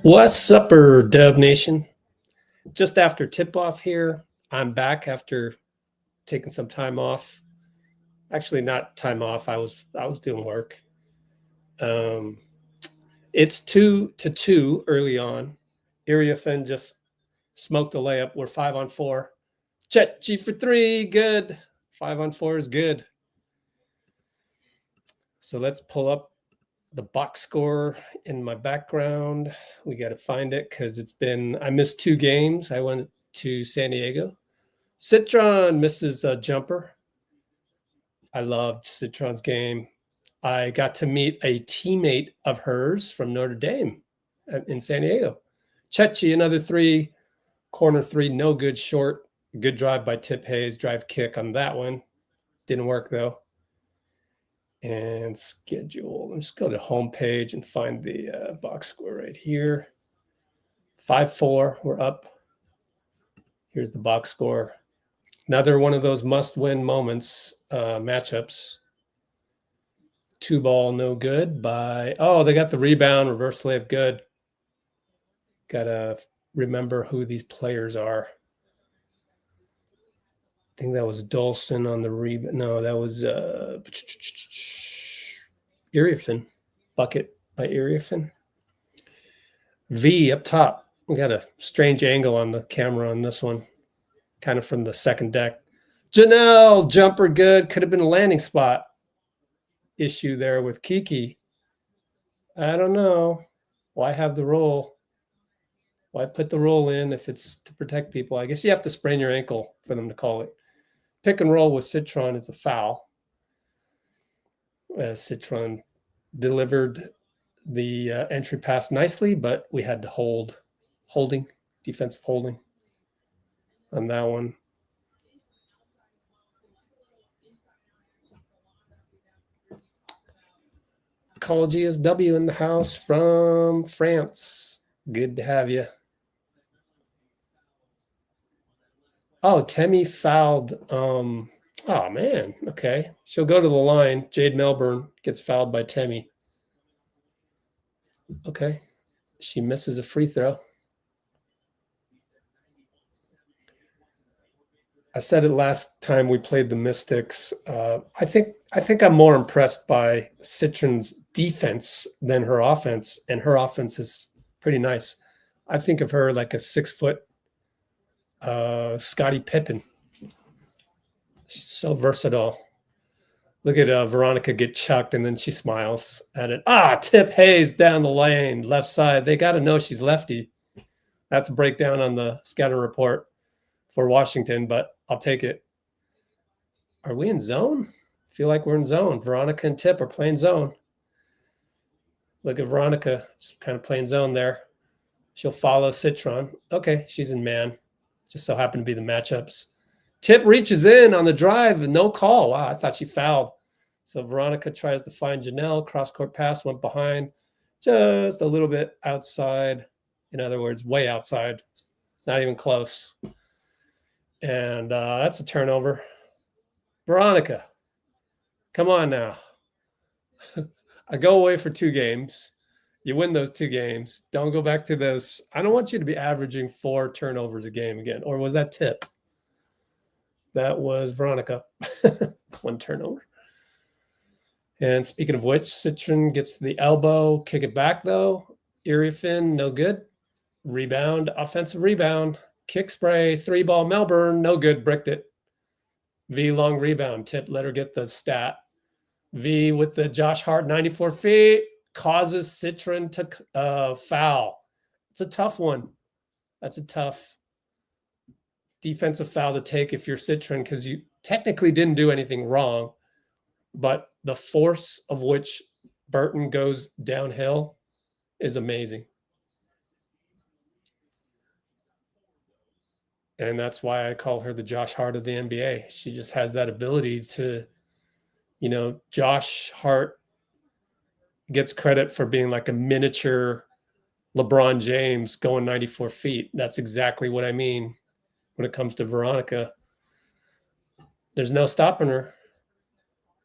What's upper, Dub Nation? Just after tip-off here, I'm back after taking some time off. Actually, not time off. I was doing work. Um, it's 2-2 early on. Iriafen just smoked the layup. We're 5-on-4. Chet-chi for three, good. 5-on-4 is good. So let's pull up the box score in my background. We got to find it because I missed 2 games. I went to San Diego. Citron misses a jumper. I loved Citron's game. I got to meet a teammate of hers from Notre Dame in San Diego. Chechi, another 3, corner 3, no good, short. Good drive by Tip Hayes, drive kick on that one. Didn't work though. And schedule. Let's go to homepage and find the box score right here. 5-4, we're up. Here's the box score. Another one of those must-win moments, matchups. 2 ball, no good by, they got the rebound, reverse layup, good. Got to remember who these players are. I think that was Dolson on the rebound. No, that was Iriafen. Bucket by Iriafen. V up top. We got a strange angle on the camera on this one. Kind of from the second deck. Janelle, jumper good. Could have been a landing spot issue there with Kiki. I don't know. Why have the roll? Why put the roll in if it's to protect people? I guess you have to sprain your ankle for them to call it. Pick and roll with Citron is a foul. Citron delivered the entry pass nicely, but we had to defensive holding on that one. Call GSW in the house from France. Good to have you. Oh, Temi fouled. Oh, man. Okay. She'll go to the line. Jade Melbourne gets fouled by Temi. Okay. She misses a free throw. I said it last time we played the Mystics. I think I'm more impressed by Citron's defense than her offense, and her offense is pretty nice. I think of her like a 6-foot Scottie Pippen. She's so versatile. Look at Veronica get chucked, and then she smiles at it. Tip Hayes down the lane, left side. They got to know she's lefty. That's a breakdown on the scouting report for Washington, but I'll take it. Are we in zone? I feel like we're in zone. Veronica and Tip are playing zone. Look at Veronica. She's kind of playing zone there. She'll follow Citron. Okay, she's in man. Just so happened to be the matchups. Tip reaches in on the drive, no call. Wow, I thought she fouled. So Veronica tries to find Janelle. Cross-court pass went behind, just a little bit outside. In other words, way outside. Not even close. And that's a turnover. Veronica, come on now. I go away for 2 games. You win those 2 games. Don't go back to those. I don't want you to be averaging 4 turnovers a game again. Or was that Tip? That was Veronica. 1 turnover. And speaking of which, Citron gets the elbow. Kick it back, though. Iriafen, no good. Rebound, offensive rebound. Kick spray, 3-ball Melbourne, no good, bricked it. V long rebound, Tip, let her get the stat. V with the Josh Hart 94 feet, causes Citron to foul. It's a tough one. That's a tough defensive foul to take if you're Citron, because you technically didn't do anything wrong, but the force of which Burton goes downhill is amazing. And that's why I call her the Josh Hart of the NBA. She just has that ability to, Josh Hart gets credit for being like a miniature LeBron James going 94 feet. That's exactly what I mean when it comes to Veronica. There's no stopping her.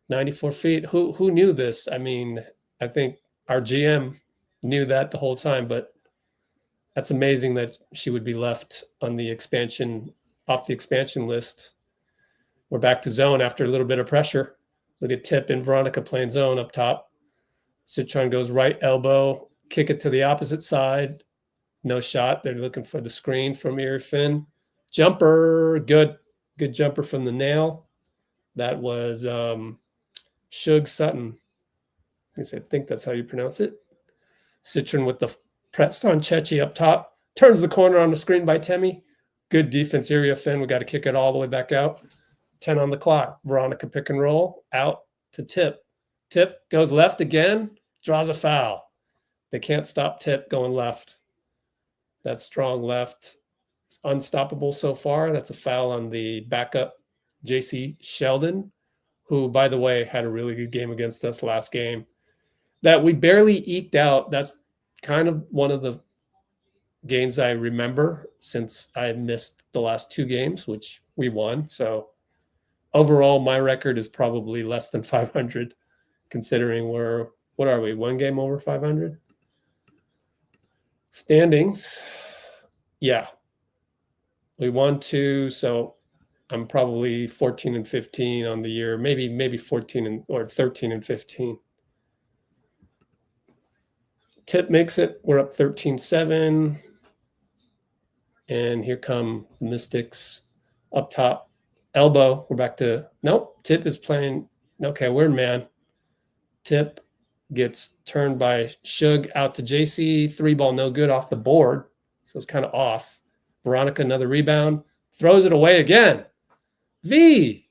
94 feet. Who knew this? I mean, I think our GM knew that the whole time, but That's amazing that she would be left on the expansion, off the expansion list. We're back to zone after a little bit of pressure. Look at Tip and Veronica playing zone up top. Citron goes right elbow, kick it to the opposite side. No shot. They're looking for the screen from Erie Finn. Jumper, good jumper from the nail. That was Shug Sutton. I think that's how you pronounce it. Citron with the press on Chechi up top. Turns the corner on the screen by Temi. Good defense, Erie Finn. We got to kick it all the way back out. 10 on the clock. Veronica pick and roll. Out to Tip. Tip goes left again. Draws a foul. They can't stop Tip going left. That strong left. It's unstoppable so far. That's a foul on the backup, JC Sheldon, who, by the way, had a really good game against us last game. That we barely eked out. That's kind of one of the games I remember since I missed the last 2 games, which we won. So overall, my record is probably less than 500, considering what are we, 1 game over 500? Standings. Yeah. We won 2, so I'm probably 14 and 15 on the year, maybe 14 or 13 and 15. Tip makes it. We're up 13-7. And here come the Mystics up top. Elbow. We're back to, nope. Tip is playing. Okay, we're man. Tip gets turned by Shug out to JC. 3-ball, no good off the board. So it's kind of off. Veronica, another rebound. Throws it away again. V,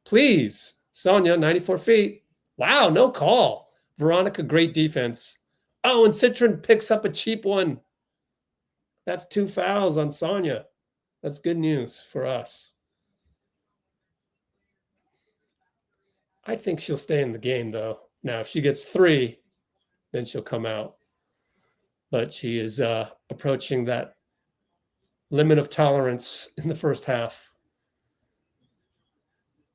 please. Sonia, 94 feet. Wow, no call. Veronica, great defense. Oh, and Citron picks up a cheap one. That's 2 fouls on Sonia. That's good news for us. I think she'll stay in the game, though. Now, if she gets 3, then she'll come out. But she is approaching that limit of tolerance in the first half.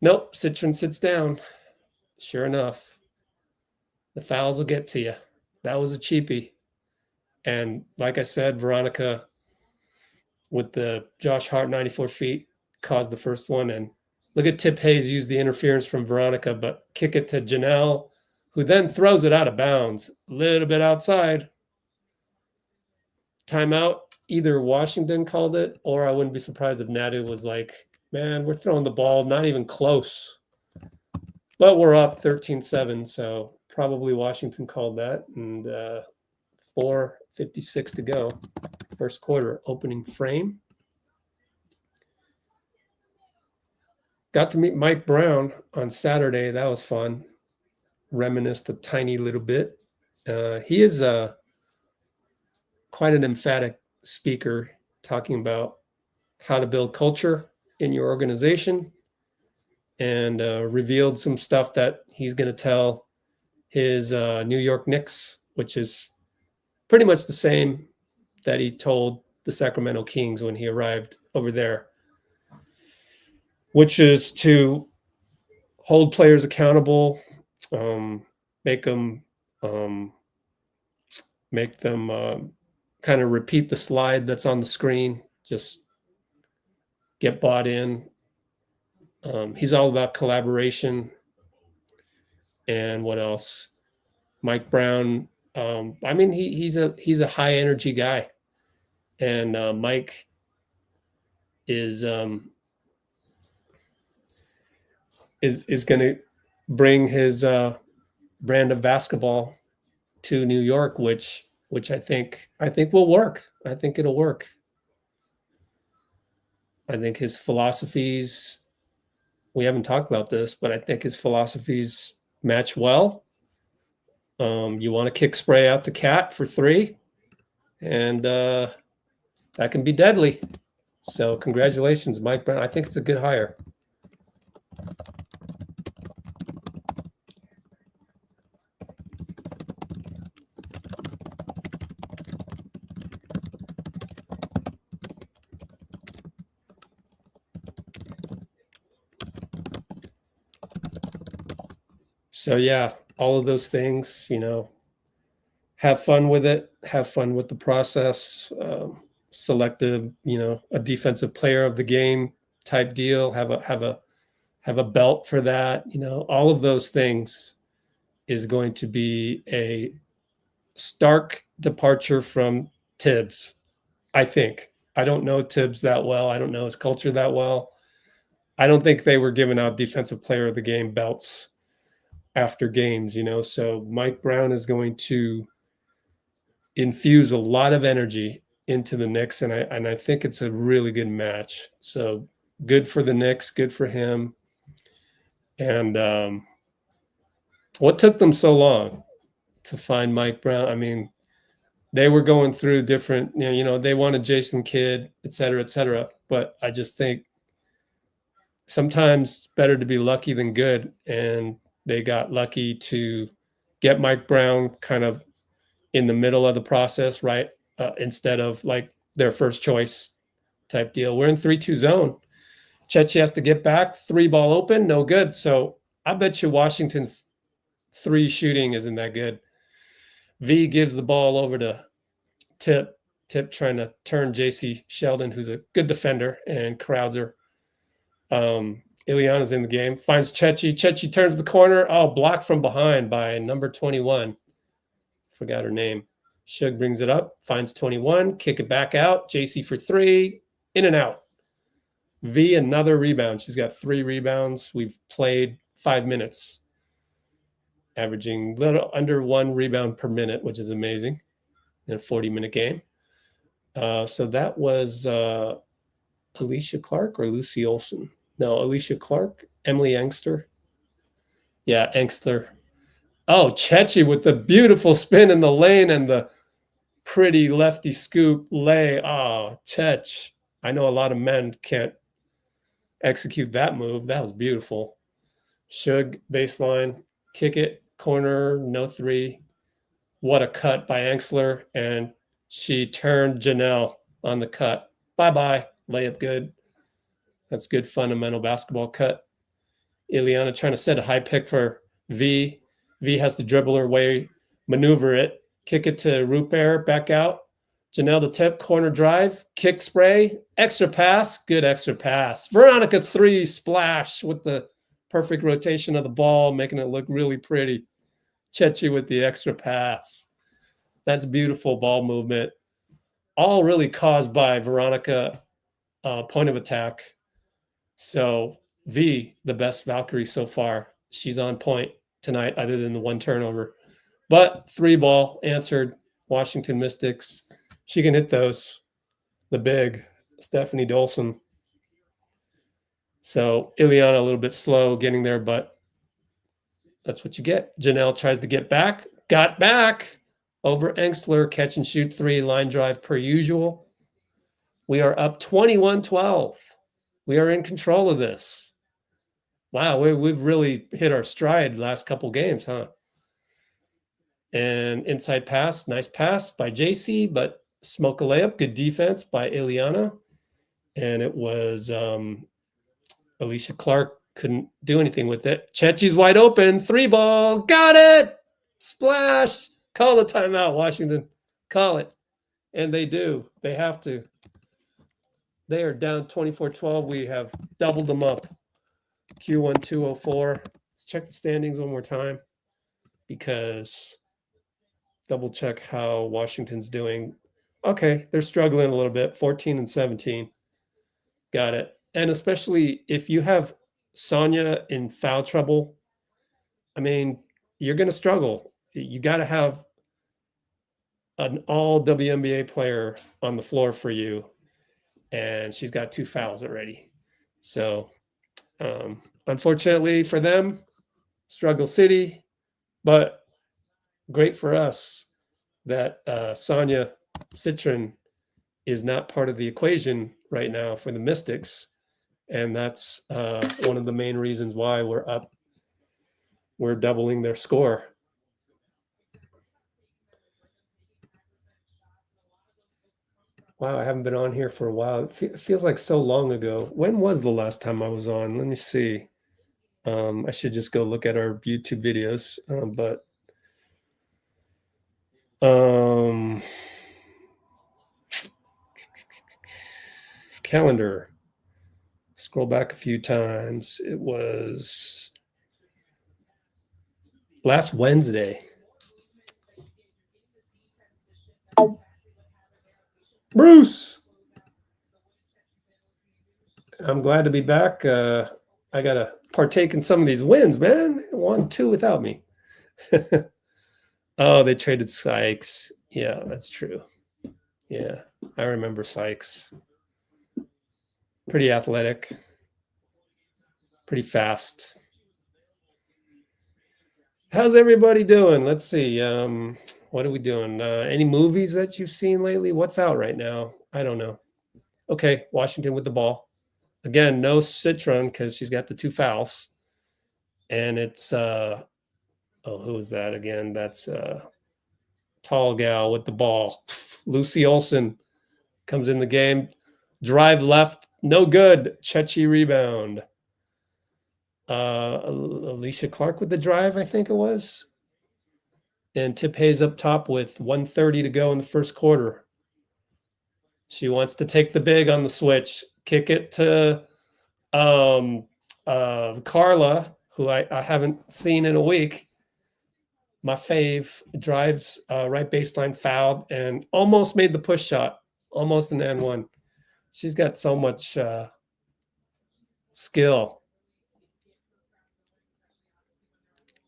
Nope, Citron sits down. Sure enough, the fouls will get to you. That was a cheapie. And like I said, Veronica, with the Josh Hart 94 feet, caused the first one. And look at Tip Hayes use the interference from Veronica, but kick it to Janelle, who then throws it out of bounds. A little bit outside. Timeout. Either Washington called it, or I wouldn't be surprised if Nadu was like, man, we're throwing the ball, not even close. But we're up 13-7, so probably Washington called that. And 4:56 to go. First quarter, opening frame. Got to meet Mike Brown on Saturday. That was fun. Reminisced a tiny little bit. He is quite an emphatic speaker, talking about how to build culture in your organization, and revealed some stuff that he's going to tell his New York Knicks, which is pretty much the same that he told the Sacramento Kings when he arrived over there, which is to hold players accountable, make them kind of repeat the slide that's on the screen, just get bought in. He's all about collaboration. And what else? Mike Brown. I mean, he's a high energy guy, and Mike is going to bring his brand of basketball to New York, which I think will work. I think it'll work. I think his philosophies, we haven't talked about this, but I think his philosophies match well. You want to kick spray out the cat for 3, and that can be deadly. So congratulations, Mike Brown. I think it's a good hire. So yeah, all of those things, have fun with it, have fun with the process, select a defensive player of the game type deal, have a belt for that. All of those things is going to be a stark departure from Tibbs, I think. I don't know Tibbs that well. I don't know his culture that well. I don't think they were giving out defensive player of the game belts after games, So Mike Brown is going to infuse a lot of energy into the Knicks, and I think it's a really good match. So good for the Knicks, good for him. And what took them so long to find Mike Brown? I mean, they were going through different, they wanted Jason Kidd, et cetera, but I just think sometimes it's better to be lucky than good, and they got lucky to get Mike Brown kind of in the middle of the process, right? Instead of like their first choice type deal. We're in 3-2 zone. Chechi has to get back, 3-ball open, no good. So I bet you Washington's 3 shooting isn't that good. V gives the ball over to Tip. Tip trying to turn JC Sheldon, who's a good defender, and crowds her. Ileana's in the game, finds Chechi. Chechi turns the corner. Oh, blocked from behind by number 21. Forgot her name. Shug brings it up, finds 21, kick it back out. JC for 3, in and out. V, another rebound. She's got 3 rebounds. We've played 5 minutes, averaging little under 1 rebound per minute, which is amazing in a 40-minute game. So that was Alicia Clark or Lucy Olson? No, Alicia Clark, Emily Engster. Yeah, Engster. Oh, Chechi with the beautiful spin in the lane and the pretty lefty scoop lay. Oh, Chech. I know a lot of men can't execute that move. That was beautiful. Shug, baseline, kick it, corner, no 3. What a cut by Engstler. And she turned Janelle on the cut. Bye-bye. Layup good. That's good fundamental basketball cut. Ileana trying to set a high pick for V. V has to dribble her way, maneuver it, kick it to Rupert, back out. Janelle the tip, corner drive, kick spray, extra pass, good extra pass. Veronica 3, splash with the perfect rotation of the ball, making it look really pretty. Chechi with the extra pass. That's beautiful ball movement. All really caused by Veronica point of attack. So V, the best Valkyrie so far. She's on point tonight other than the 1 turnover. But 3-ball answered. Washington Mystics. She can hit those. The big Stephanie Dolson. So Ileana a little bit slow getting there, but that's what you get. Janelle tries to get back. Got back over Engstler. Catch and shoot 3, line drive per usual. We are up 21-12. We are in control of this. Wow, we've really hit our stride last couple games, huh? And inside pass, nice pass by JC, but smoke a layup, good defense by Ileana. And it was Alicia Clark couldn't do anything with it. Chechi's wide open, 3-ball, got it! Splash! Call the timeout, Washington. Call it. And they do. They have to. They are down 24-12. We have doubled them up. Q1 204. Let's check the standings one more time because double check how Washington's doing. Okay, they're struggling a little bit. 14-17. Got it. And especially if you have Sonia in foul trouble, I mean, you're going to struggle. You got to have an all WNBA player on the floor for you. And she's got 2 fouls already. So unfortunately for them, struggle city, but great for us that Sonia Citron is not part of the equation right now for the Mystics. And that's one of the main reasons why we're up. We're doubling their score. Wow, I haven't been on here for a while. It feels like so long ago. When was the last time I was on? Let me see. I should just go look at our YouTube videos. But Calendar. Scroll back a few times. It was last Wednesday. Bruce, I'm glad to be back. I got to partake in some of these wins, man. 1-2 without me. Oh, they traded Sykes. Yeah, that's true. Yeah, I remember Sykes. Pretty athletic, pretty fast. How's everybody doing? Let's see. What are we doing? Any movies that you've seen lately? What's out right now? I don't know. Okay, Washington with the ball. Again, no Citron because she's got the 2 fouls. And it's who is that again? That's tall gal with the ball. Lucy Olson comes in the game. Drive left, no good. HIGH-VIBRATIONAL rebound. Alicia Clark with the drive, I think it was. And Tip Hayes up top with 1:30 to go in the first quarter. She wants to take the big on the switch, kick it to Carla, who I haven't seen in a week. My fave, drives right baseline, fouled, and almost made the push shot, almost an N1. She's got so much skill.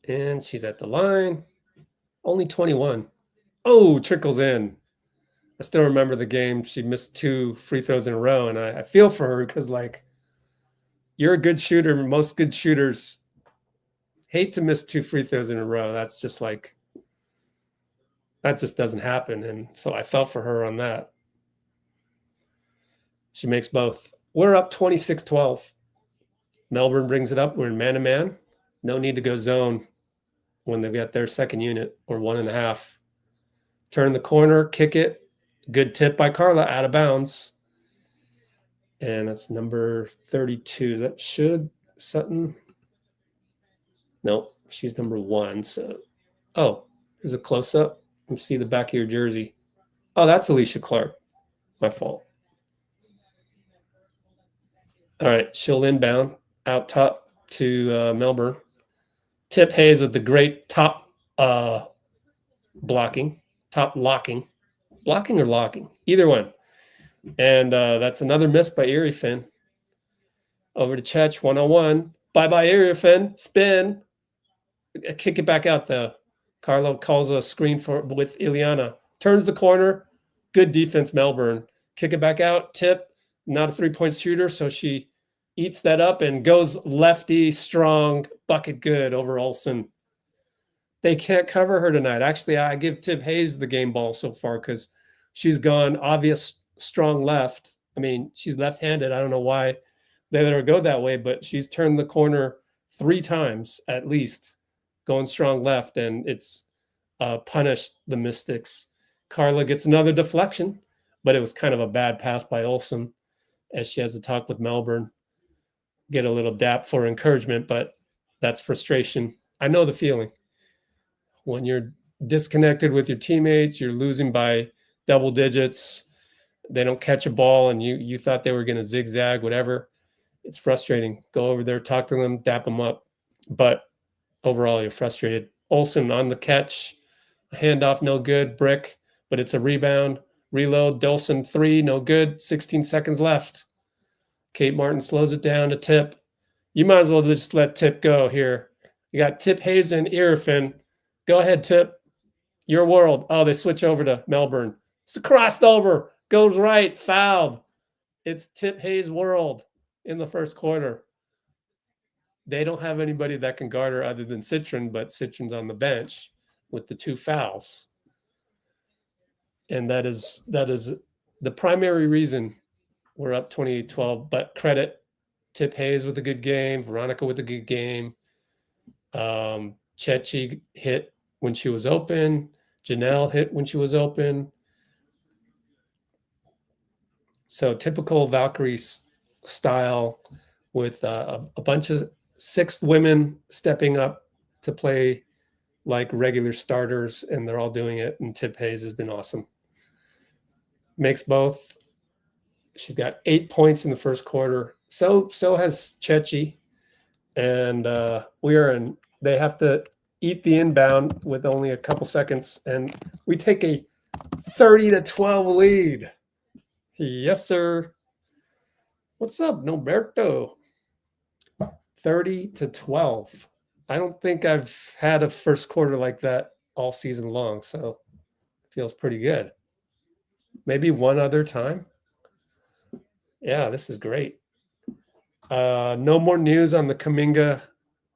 And she's at the line. Only 21. Oh, trickles in. I still remember the game. She missed 2 free throws in a row, and I feel for her because, like, you're a good shooter. Most good shooters hate to miss 2 free throws in a row. That's just like, that just doesn't happen. And so I felt for her on that. She makes both. We're up 26-12. Melbourne brings it up. We're in man-to-man. No need to go zone when they've got their second unit or 1.5. Turn the corner, kick it. Good tip by Carla, out of bounds. And that's number 32. That should Sutton. Nope, she's number 1. So, oh, there's a close-up. You see the back of your jersey. Oh, that's Alicia Clark. My fault. All right, she'll inbound out top to Melbourne. Tip Hayes with the great top blocking, top locking. Blocking or locking? Either one. And that's another miss by Erie Finn. Over to Chech, 1-on-1. Bye-bye, Erie Finn. Spin. Kick it back out, though. Carlo calls a screen with Ileana. Turns the corner. Good defense, Melbourne. Kick it back out. Tip. Not a three-point shooter, so she eats that up and goes lefty, strong, bucket good over Olsen. They can't cover her tonight. Actually, I give Tip Hayes the game ball so far because she's gone obvious strong left. I mean, she's left-handed. I don't know why they let her go that way, but she's turned the corner 3 times at least, going strong left, and it's punished the Mystics. Carla gets another deflection, but it was kind of a bad pass by Olsen as she has to talk with Melbourne, get a little dap for encouragement, but that's frustration. I know the feeling. When you're disconnected with your teammates, you're losing by double digits, they don't catch a ball, and you thought they were going to zigzag, whatever. It's frustrating. Go over there, talk to them, dap them up. But overall, you're frustrated. Olsen on the catch. Handoff, no good. Brick, but it's a rebound. Reload. Dolson, 3, no good. 16 seconds left. Kate Martin slows it down to Tip. You might as well just let Tip go here. You got Tip Hayes and Irfin. Go ahead, Tip. Your world. Oh, they switch over to Melbourne. It's crossed over. Goes right. Fouled. It's Tip Hayes' world in the first quarter. They don't have anybody that can guard her other than Citron, but Citron's on the bench with the 2 fouls. And that is the primary reason we're up 28-12. But credit Tip Hayes with a good game, Veronica with a good game. Chechi hit when she was open. Janelle hit when she was open. So typical Valkyries style with a bunch of 6th women stepping up to play like regular starters, and they're all doing it. And Tip Hayes has been awesome. Makes both. She's got 8 points in the first quarter. So has Chechi. And they have to eat the inbound with only a couple seconds. And we take a 30-12 lead. Yes, sir. What's up, Noberto? 30-12. I don't think I've had a first quarter like that all season long, so it feels pretty good. Maybe one other time. Yeah, this is great. No more news on the Kuminga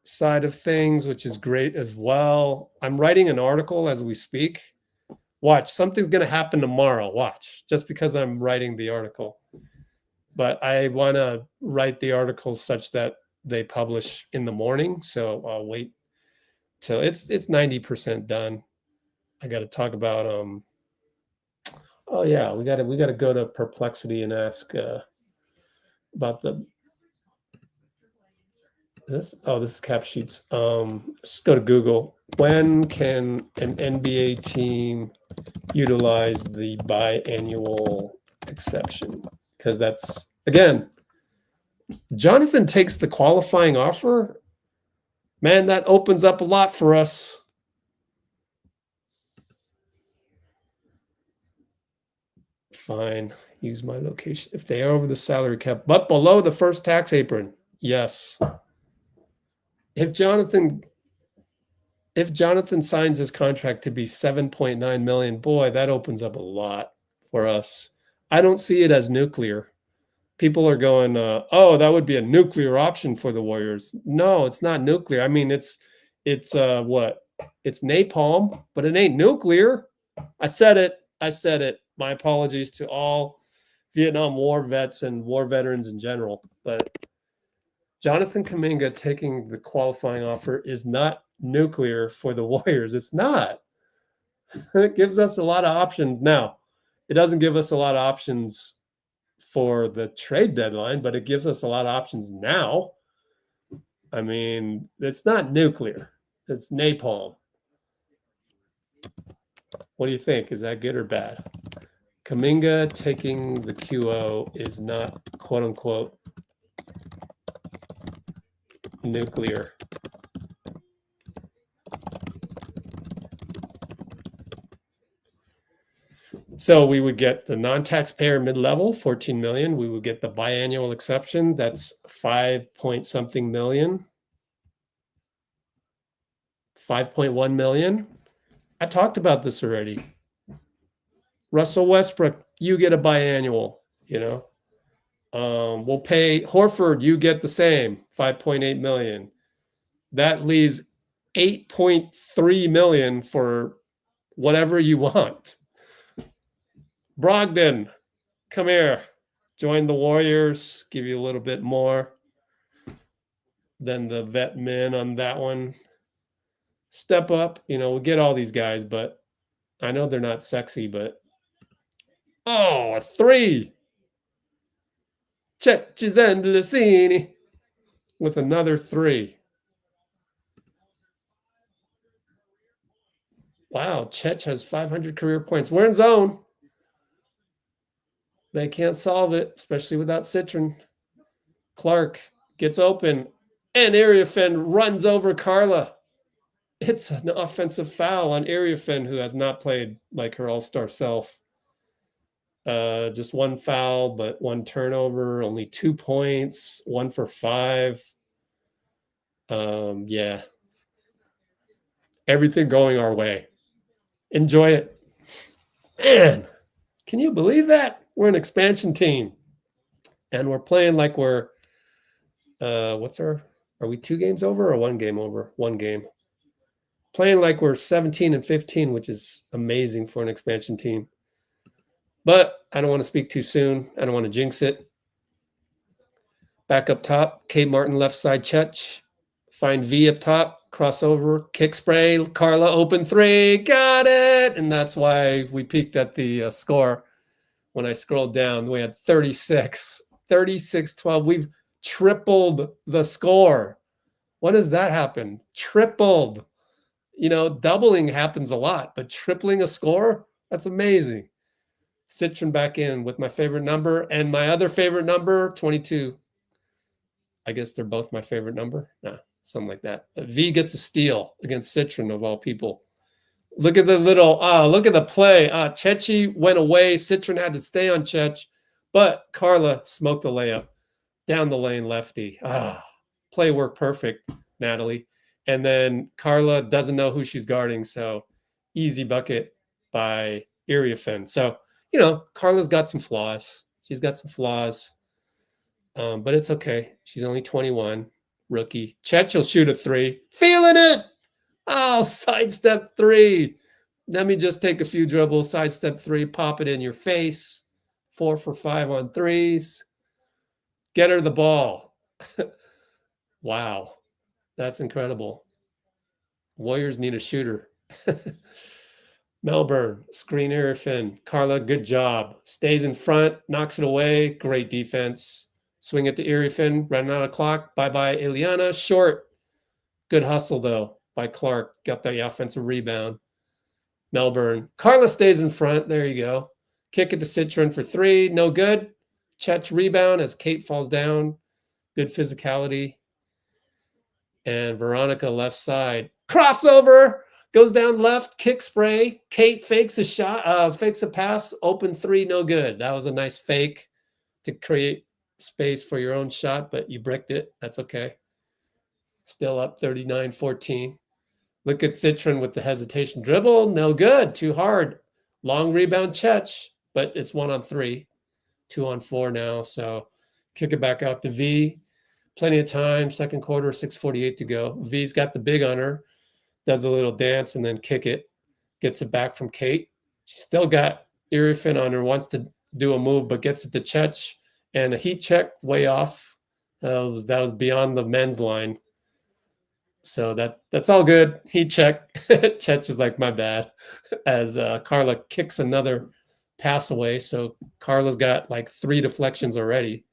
side of things, which is great as well. I'm writing an article as we speak. Watch, something's going to happen tomorrow. Watch, just because I'm writing the article. But I want to write the articles such that they publish in the morning. So I'll wait till it's 90% done. I got to talk about oh yeah, we got to go to Perplexity and ask about the this is cap sheets. Just go to Google. When can an NBA team utilize the biannual exception? Because that's, again, Jonathan takes the qualifying offer. Man, that opens up a lot for us. Fine. Use my location. If they are over the salary cap, but below the first tax apron, yes. If Jonathan signs his contract to be $7.9 million, boy, that opens up a lot for us. I don't see it as nuclear. People are going, oh, that would be a nuclear option for the Warriors. No, it's not nuclear. I mean, it's what? It's napalm, but it ain't nuclear. I said it. My apologies to all Vietnam War vets and war veterans in general. But Jonathan Kuminga taking the qualifying offer is not nuclear for the Warriors. It's not. It gives us a lot of options. Now, it doesn't give us a lot of options for the trade deadline, but it gives us a lot of options now. I mean, it's not nuclear. It's napalm. What do you think? Is that good or bad? Kuminga taking the QO is not, quote unquote, nuclear. So we would get the non-taxpayer mid-level, 14 million. We would get the biannual exception. That's 5-point-something million. 5.1 million. I talked about this already. Russell Westbrook, you get a biannual, you know. We'll pay Horford, you get the same, 5.8 million. That leaves 8.3 million for whatever you want. Brogdon, come here. Join the Warriors. Give you a little bit more than the vet men on that one. Step up. You know, we'll get all these guys, but I know they're not sexy, but oh, a 3. Chet with another 3. Wow, Chet has 500 career points. We're in zone. They can't solve it, especially without Citron. Clark gets open, and Ariafen runs over Carla. It's an offensive foul on Ariafen, who has not played like her all-star self. Just one foul, but one turnover, only 2 points, 1 for 5. Yeah. Everything going our way. Enjoy it. Man, can you believe that? We're an expansion team. And we're playing like we're, are we 2 games over or 1 game over? 1 game. Playing like we're 17-15, which is amazing for an expansion team. But I don't want to speak too soon. I don't want to jinx it. Back up top, Kate Martin left side Chech. Find V up top, crossover, kick spray, Carla open 3, got it! And that's why we peaked at the score. When I scrolled down, we had 36-12. We've tripled the score. When does that happen? Tripled. You know, doubling happens a lot, but tripling a score, that's amazing. Citron back in with my favorite number, and my other favorite number, 22. I guess they're both my favorite number. Nah, something like that. V gets a steal against Citron of all people. Look at the little, look at the play. Chechi went away. Citron had to stay on Chech, but Carla smoked the layup down the lane, lefty. Play work perfect, Natalie. And then Carla doesn't know who she's guarding, so easy bucket by Iriafen. So, you know, Carla's got some flaws. She's got some flaws, but it's okay. She's only 21, rookie. Chech will shoot a three. Feeling it. Oh, sidestep three. Let me just take a few dribbles, sidestep three, pop it in your face. 4 for 5 on threes. Get her the ball. Wow. That's incredible. Warriors need a shooter. Melbourne, screen Iriafen. Carla, good job. Stays in front, knocks it away. Great defense. Swing it to Iriafen. Running out of clock. Bye-bye, Eliana. Short. Good hustle, though, by Clark. Got the offensive rebound. Melbourne. Carla stays in front. There you go. Kick it to Citron for three. No good. Chech rebound as Kate falls down. Good physicality. And Veronica left side. Crossover. Goes down left. Kick spray. Kate fakes a shot. Fakes a pass. Open three. No good. That was a nice fake to create space for your own shot, but you bricked it. That's okay. Still up 39-14. Look at Citron with the hesitation dribble. No good. Too hard. Long rebound, Chech, but it's 1 on 3. 2 on 4 now. So kick it back out to V. Plenty of time. Second quarter, 6:48 to go. V's got the big on her. Does a little dance and then kick it. Gets it back from Kate. She's still got Iriafen on her. Wants to do a move, but gets it to Chech. And a heat check way off. That was beyond the men's line. So that's all good. Heat check. Chech is like, my bad. As Carla kicks another pass away. So Carla's got like 3 deflections already.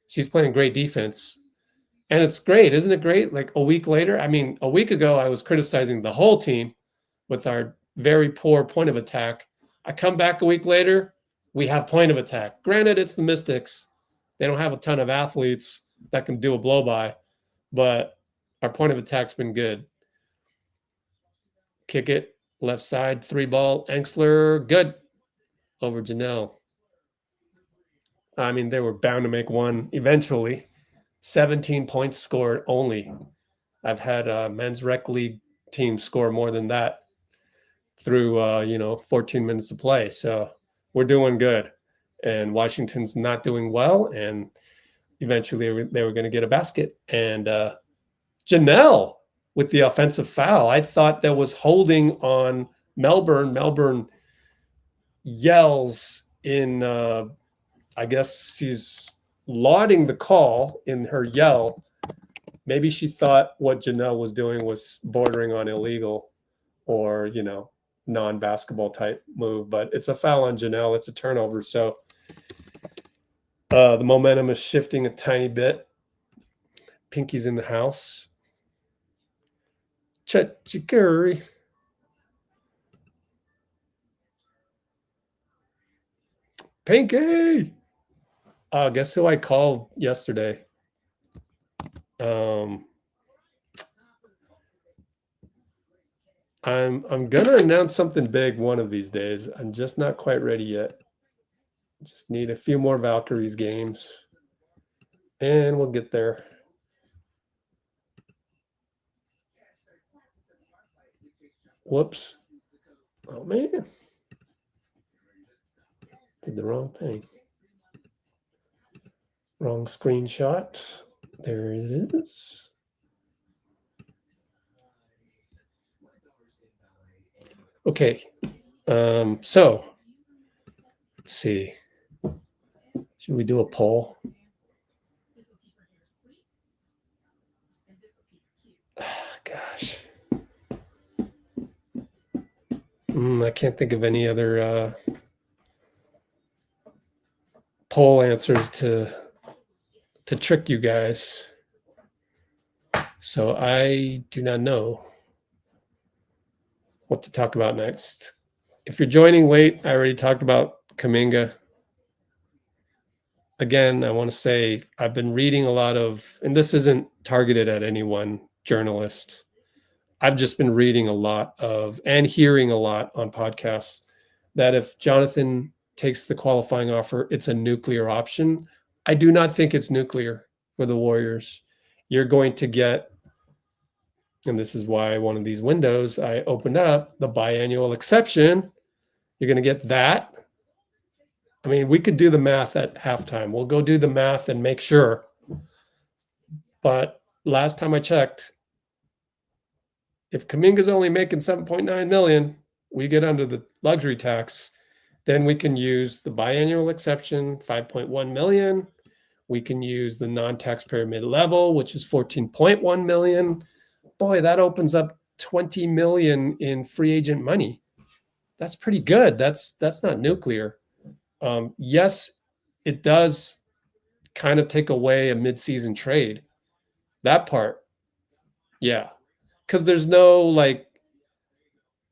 She's playing great defense. And it's great. Isn't it great? Like a week later, I mean, a week ago, I was criticizing the whole team with our very poor point of attack. I come back a week later, we have point of attack. Granted, it's the Mystics. They don't have a ton of athletes that can do a blow-by, but our point of attack's been good. Kick it, left side, 3-ball. Engstler, good over Janelle. I mean, they were bound to make one eventually. 17 points scored only. I've had men's rec league teams score more than that through 14 minutes of play. So we're doing good. And Washington's not doing well. And eventually they were going to get a basket. And Janelle with the offensive foul. I thought that was holding on Melbourne. Melbourne yells in, I guess she's lauding the call in her yell. Maybe she thought what Janelle was doing was bordering on illegal or, non-basketball type move, but it's a foul on Janelle. It's a turnover. So the momentum is shifting a tiny bit. Pinky's in the house. Curry. Pinky. Guess who I called yesterday? I'm gonna announce something big one of these days. I'm just not quite ready yet. Just need a few more Valkyries games, and we'll get there. Whoops! Oh man, did the wrong thing. Wrong screenshot. There it is. Okay. So let's see. Should we do a poll? Gosh. I can't think of any other poll answers to trick you guys. So I do not know. what to talk about next. If you're joining late, I already talked about Kuminga. Again, I want to say I've been reading a lot of, and this isn't targeted at any one journalist. I've just been reading a lot of and hearing a lot on podcasts that if Jonathan takes the qualifying offer, it's a nuclear option. I do not think it's nuclear for the Warriors. You're going to get, and this is why one of these windows I opened up, the biannual exception. You're going to get that. I mean, we could do the math at halftime. We'll go do the math and make sure. But last time I checked, if Kuminga's only making 7.9 million, we get under the luxury tax, then we can use the biannual exception, 5.1 million. We can use the non-taxpayer mid-level, which is 14.1 million. Boy, that opens up 20 million in free agent money. That's pretty good. That's not nuclear. Yes, it does kind of take away a mid-season trade. That part, yeah. Because there's no like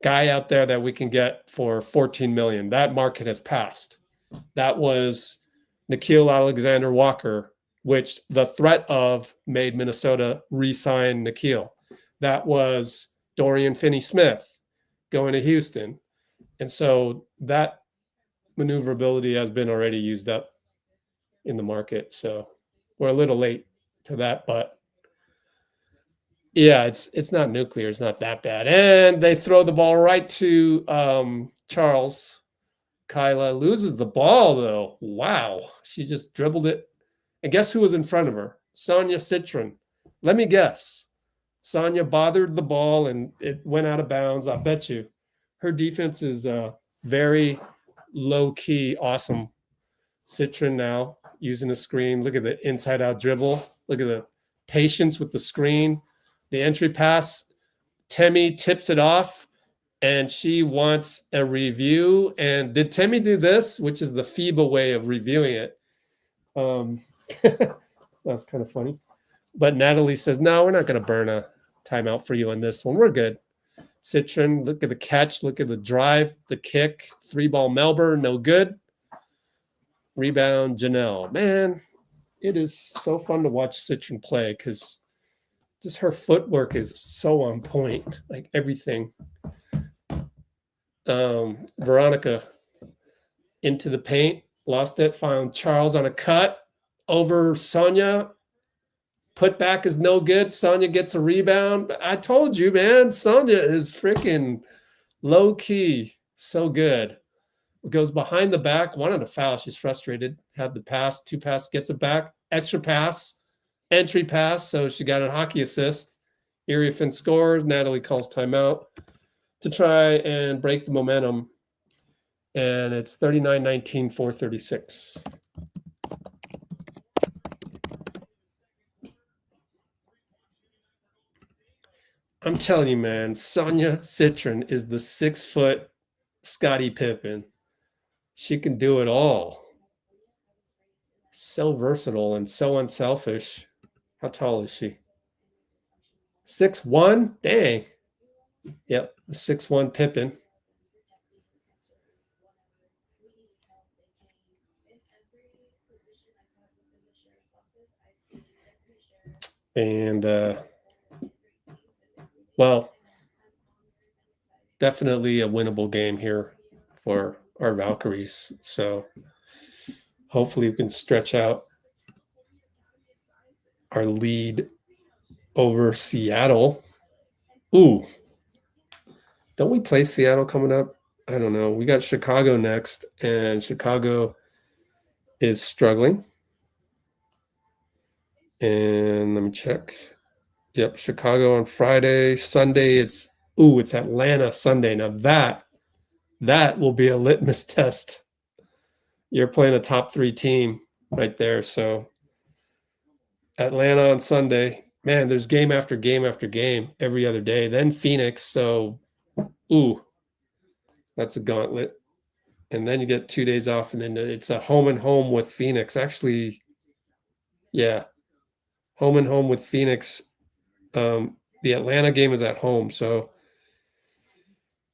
guy out there that we can get for 14 million. That market has passed. That was Nickeil Alexander-Walker, which the threat of made Minnesota re-sign Nickeil. That was Dorian Finney-Smith going to Houston. And so that maneuverability has been already used up in the market. So we're a little late to that, but yeah, it's not nuclear. It's not that bad. And they throw the ball right to Charles. Kyla loses the ball, though. Wow. She just dribbled it. And guess who was in front of her? Sonia Citron. Let me guess. Sonia bothered the ball and it went out of bounds. I bet you. Her defense is very low-key, awesome. Citron now using the screen. Look at the inside-out dribble. Look at the patience with the screen. The entry pass. Temi tips it off. And she wants a review. And did Temi do this, which is the FIBA way of reviewing it? That's kind of funny. But Natalie says, no, we're not going to burn a timeout for you on this one. We're good. Citron, look at the catch. Look at the drive, the kick. 3-ball Melbourne, no good. Rebound, Janelle. Man, it is so fun to watch Citron play because just her footwork is so on point, like everything. Veronica into the paint, lost it, found Charles on a cut over Sonia. Put back is no good. Sonia gets a rebound. I told you, man, Sonia is freaking low key. So good. Goes behind the back, wanted a foul. She's frustrated. Had the pass, 2 pass, gets it back. Extra pass, entry pass. So she got a hockey assist. Area Finn scores. Natalie calls timeout to try and break the momentum. And it's 39-19, 4:36. I'm telling you, man, Sonia Citron is the 6-foot Scottie Pippen. She can do it all. So versatile and so unselfish. How tall is she? 6'1"? Dang. Yep, 6'1" Pippen. And, well, definitely a winnable game here for our Valkyries. So hopefully we can stretch out our lead over Seattle. Ooh. Don't we play Seattle coming up? I don't know. We got Chicago next, and Chicago is struggling. And let me check. Yep, Chicago on Friday. Sunday, it's Atlanta Sunday. Now that will be a litmus test. You're playing a top 3 team right there. So Atlanta on Sunday. Man, there's game after game after game every other day. Then Phoenix. So, that's a gauntlet. And then you get 2 days off, and then it's a home and home with Phoenix. Actually, yeah, home and home with Phoenix. The Atlanta game is at home. So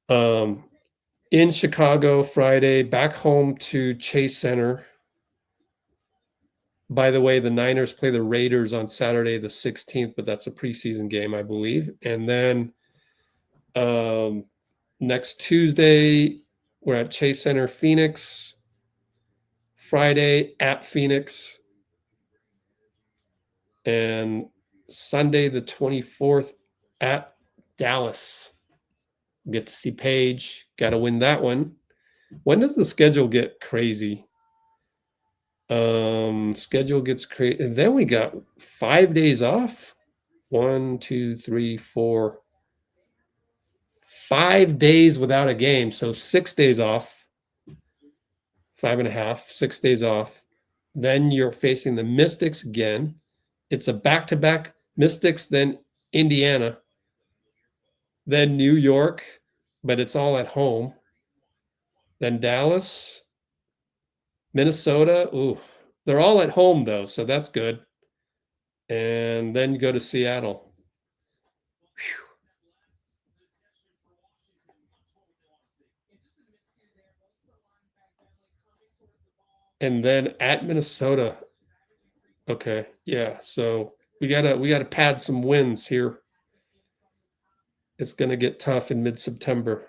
In Chicago Friday, back home to Chase Center. By the way, the Niners play the Raiders on Saturday the 16th, but that's a preseason game, I believe. And then next Tuesday, we're at Chase Center, Phoenix. Friday at Phoenix. And Sunday the 24th at Dallas. Get to see Paige. Got to win that one. When does the schedule get crazy? Schedule gets crazy. And then we got 5 days off. 1, 2, 3, 4. 5 days without a game. So 6 days off. 5.5, 6 days off. Then you're facing the Mystics again. It's a back-to-back Mystics, then Indiana, then New York, but it's all at home. Then Dallas, Minnesota. Ooh, they're all at home, though, so that's good. And then you go to Seattle. Whew. And then at Minnesota. Okay, yeah, so we gotta pad some wins here. It's gonna get tough in mid-September.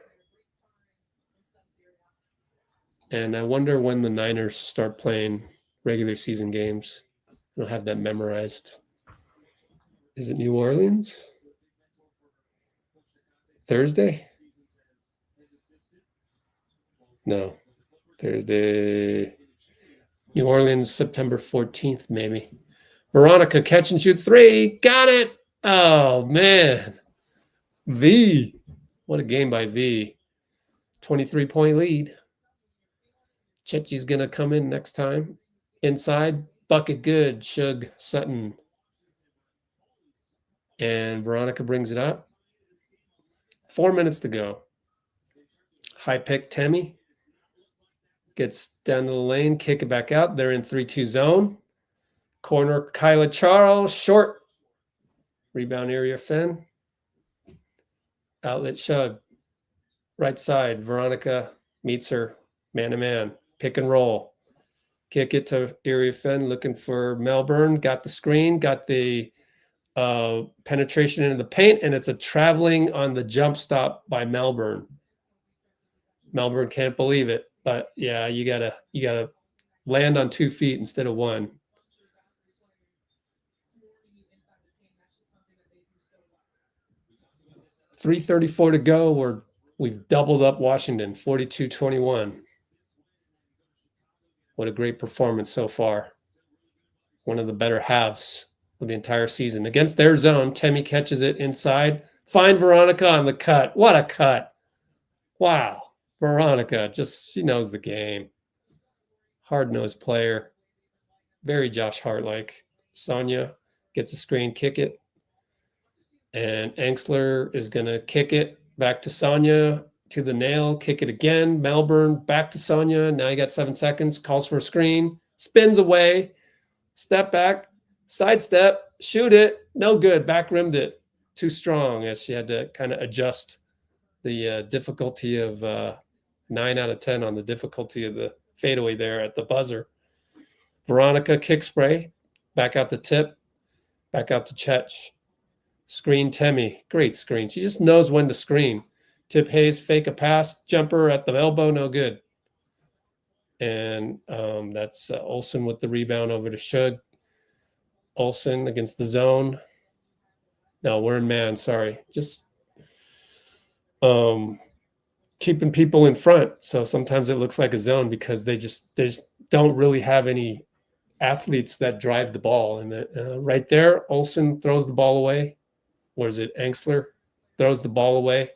And I wonder when the Niners start playing regular season games. I don't have that memorized. Is it New Orleans? Thursday? No. Thursday. New Orleans, September 14th, maybe. Veronica, catch and shoot 3. Got it. Oh, man. V. What a game by V. 23-point lead. Chechi's going to come in next time. Inside, bucket good. Shug Sutton. And Veronica brings it up. 4 minutes to go. High pick, Temi. Gets down to the lane, kick it back out. They're in 3-2 zone. Corner, Kyla Charles, short. Rebound area, Finn. Outlet, Shug. Right side, Veronica meets her man-to-man. Pick and roll. Kick it to area, Finn, looking for Melbourne. Got the screen, got the penetration into the paint, and it's a traveling on the jump stop by Melbourne. Melbourne can't believe it, but yeah, you gotta land on 2 feet instead of 1. 3:34 to go. We've doubled up Washington, 42-21. What a great performance so far. One of the better halves of the entire season. Against their zone, Temi catches it inside. Find Veronica on the cut. What a cut. Wow. Veronica, she knows the game. Hard-nosed player. Very Josh Hart-like. Sonia gets a screen, kick it. And Angsler is going to kick it back to Sonia, to the nail, kick it again. Melbourne, back to Sonia. Now you got 7 seconds. Calls for a screen. Spins away. Step back. Sidestep. Shoot it. No good. Back rimmed it. Too strong, as she had to kind of adjust the difficulty of 9 out of 10 on the difficulty of the fadeaway there at the buzzer. Veronica kick spray. Back out the tip. Back out to Chech. Screen Temi. Great screen. She just knows when to screen. Tip Hayes, fake a pass. Jumper at the elbow. No good. And that's Olsen with the rebound over to Shug. Olsen against the zone. No, we're in man. Sorry. Just keeping people in front. So sometimes it looks like a zone because they just don't really have any athletes that drive the ball. And right there, Olsen throws the ball away. Or is it Angsler? Throws the ball away.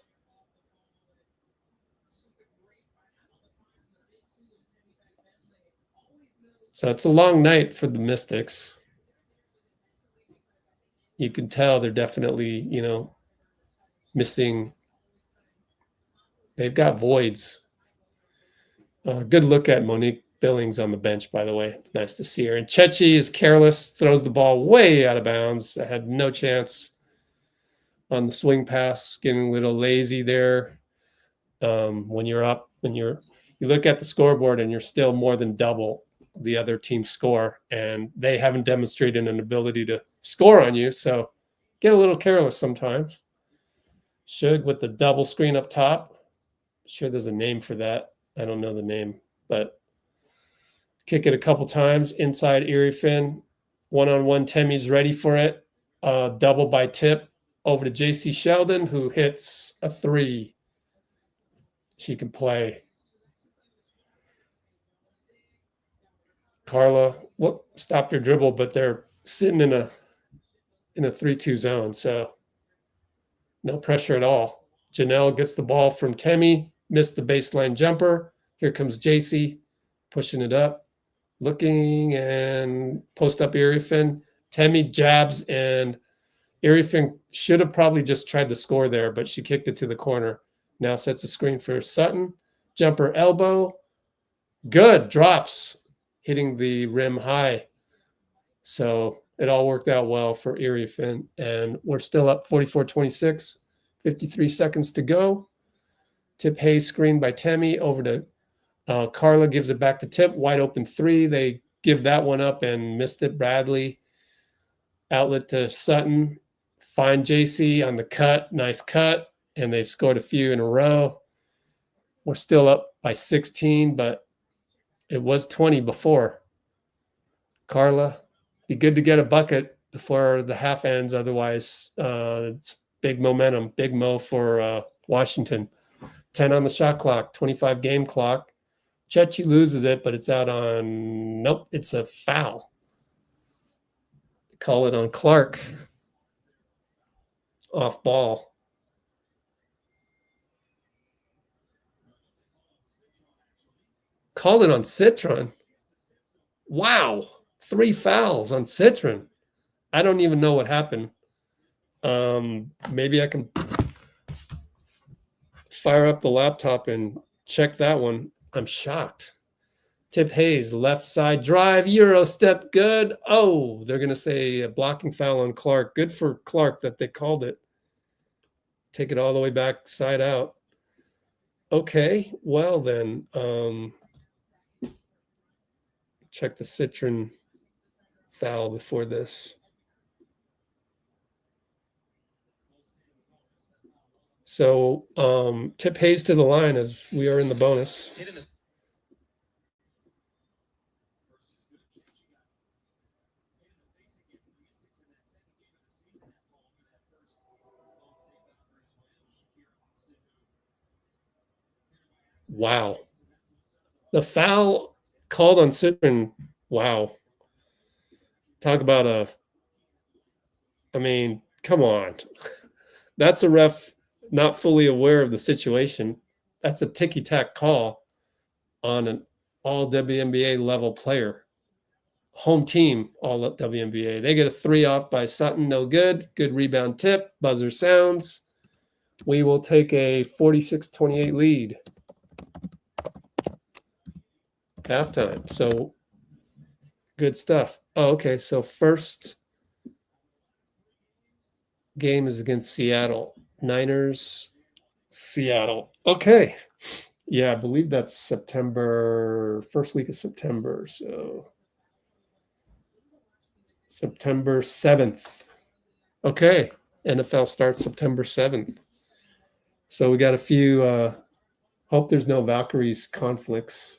So it's a long night for the Mystics. You can tell they're definitely, missing. They've got voids. Good look at Monique Billings on the bench, by the way. It's nice to see her. And Chechi is careless, throws the ball way out of bounds. I had no chance on the swing pass, getting a little lazy there. when you're up, you look at the scoreboard and you're still more than double the other team's score, and they haven't demonstrated an ability to score on you. So get a little careless sometimes. Shug with the double screen up top. Sure, there's a name for that. I don't know the name, but kick it a couple times inside Erie Finn. One-on-one, Temmie's ready for it. Double by tip over to JC Sheldon, who hits a three. She can play. Carla, stopped her dribble, but they're sitting in a 3-2 zone, so no pressure at all. Janelle gets the ball from Temmie, missed the baseline jumper. Here comes JC, pushing it up, looking, and post up Eriefin. Temmie jabs, and Eriefin should have probably just tried to score there, but she kicked it to the corner. Now sets a screen for Sutton. Jumper elbow. Good. Drops, hitting the rim high. So it all worked out well for Eriefin. And we're still up 44-26. 53 seconds to go. Tip Hayes screen by Temmie over to Carla, gives it back to Tip. Wide open three. They give that one up and missed it. Bradley. Outlet to Sutton. Find JC on the cut. Nice cut. And they've scored a few in a row. We're still up by 16, but it was 20 before. Carla, be good to get a bucket before the half ends. Otherwise, it's big momentum, big mo for Washington. 10 on the shot clock, 25 game clock. Chechi loses it, but it's out on, nope, it's a foul. Call it on Clark. Off ball. Call it on Citron. Wow. 3 fouls on Citron. I don't even know what happened. Maybe I can fire up the laptop and check that one. I'm shocked. Tip Hayes, left side drive, Euro step, good. Oh, they're going to say a blocking foul on Clark. Good for Clark that they called it. Take it all the way back, side out. Okay, well then, check the Citron foul before this. So Tip Hayes to the line as we are in the bonus. Wow. The foul called on Citron. Wow. Talk about come on. That's a ref not fully aware of the situation. That's a ticky-tack call on an all WNBA level player. Home team, all WNBA. They get a 3 off by Sutton, no good. Good rebound tip, buzzer sounds. We will take a 46-28 lead. Halftime. So good stuff. Oh, okay. So first game is against Seattle. Niners, Seattle. Okay. Yeah, I believe that's September, first week of September. So September 7th. Okay. NFL starts September 7th. So we got a few, hope there's no Valkyries conflicts,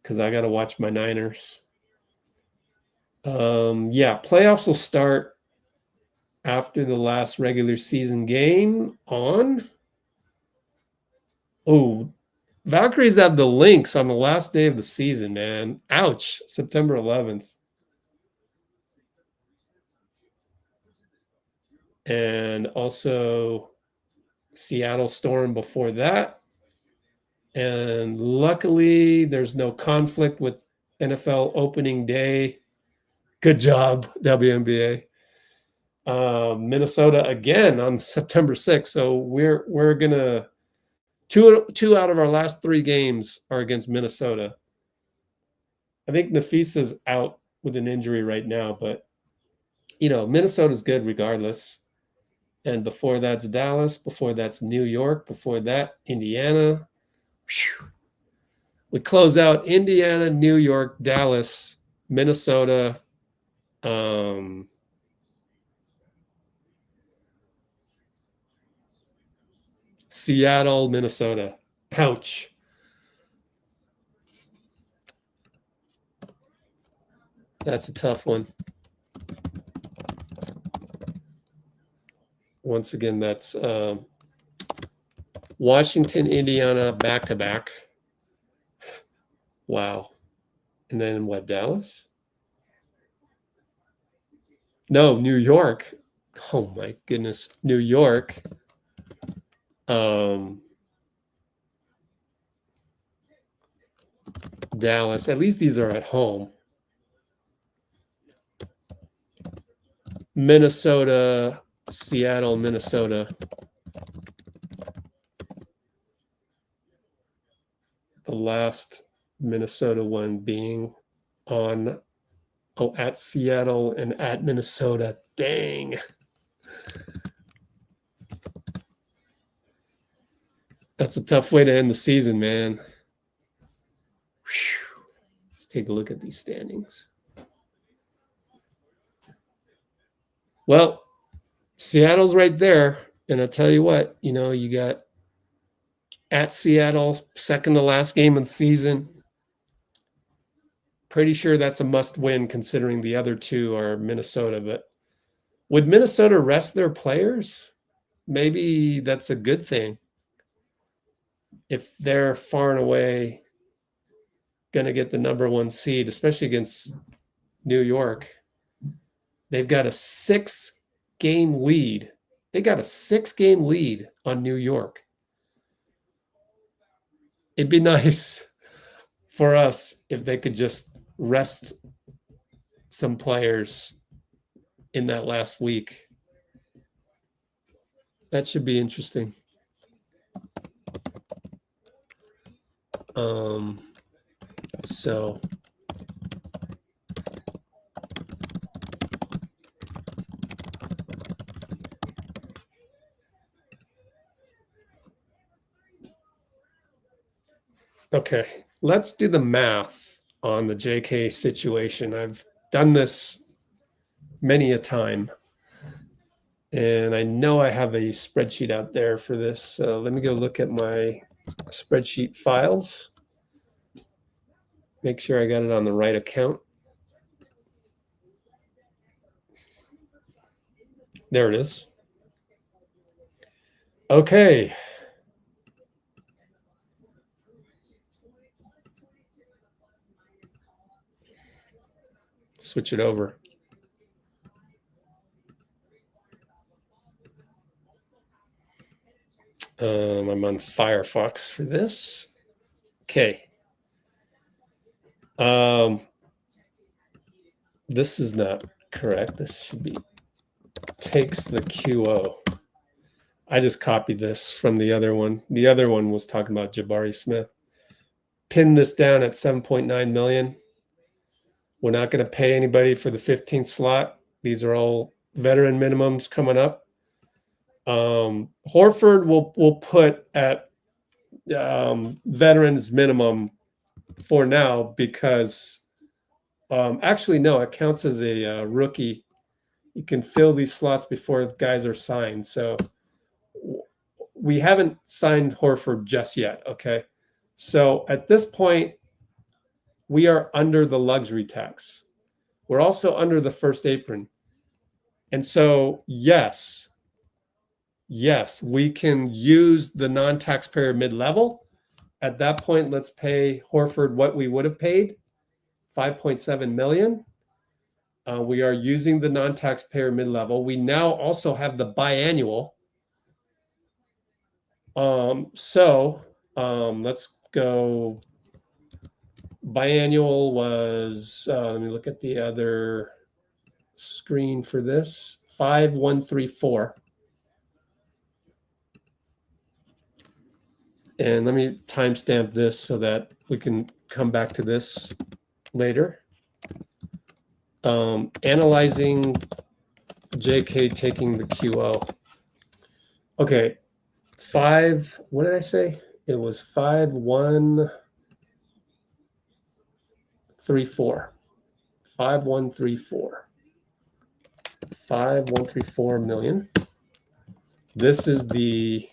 because I got to watch my Niners. Yeah, playoffs will start after the last regular season game on. Oh, Valkyries have the Lynx on the last day of the season, man. Ouch, September 11th. And also Seattle Storm before that. And luckily, there's no conflict with NFL opening day. Good job, WNBA. Minnesota again on September 6th. So we're gonna two out of our last 3 games are against Minnesota. I think Nafisa's out with an injury right now, but Minnesota's good regardless. And before that's Dallas. Before that's New York. Before that, Indiana. Whew. We close out Indiana, New York, Dallas, Minnesota, Seattle, Minnesota. Ouch. That's a tough one. Once again, that's Washington, Indiana, back-to-back. Wow. And then what, Dallas? No, New York. Oh my goodness. New York. Dallas. At least these are at home. Minnesota, Seattle, Minnesota. The last Minnesota one being on, at Seattle and at Minnesota. Dang. That's a tough way to end the season, man. Whew. Let's take a look at these standings. Well, Seattle's right there. And I'll tell you what, you got at Seattle, second to last game of the season. Pretty sure that's a must win considering the other two are Minnesota. But would Minnesota rest their players? Maybe that's a good thing. If they're far and away going to get the number 1 seed, especially against New York, they've got a 6-game lead. They got a 6-game lead on New York. It'd be nice for us if they could just rest some players in that last week. That should be interesting. So okay, let's do the math on the JK situation. I've done this many a time, and I know I have a spreadsheet out there for this. So let me go look at my spreadsheet files. Make sure I got it on the right account. There it is. Okay. Switch it over. I'm on Firefox for this. Okay. This is not correct. This should be takes the QO. I just copied this from the other one. The other one was talking about Jabari Smith. Pin this down at 7.9 million. We're not going to pay anybody for the 15th slot. These are all veteran minimums coming up. Horford will put at veterans minimum for now because actually no, it counts as a rookie. You can fill these slots before guys are signed. So we haven't signed Horford just yet. Okay. So at this point, we are under the luxury tax. We're also under the first apron. And so, yes, we can use the non-taxpayer mid-level. At that point, let's pay Horford what we would have paid, $5.7 million. We are using the non-taxpayer mid-level. We now also have the biannual. Let's go. Biannual was, let me look at the other screen for this, 5,134. And let me timestamp this so that we can come back to this later. Analyzing JK taking the QO. Okay, what did I say? It was 5134. 5134. 5134 million. This is the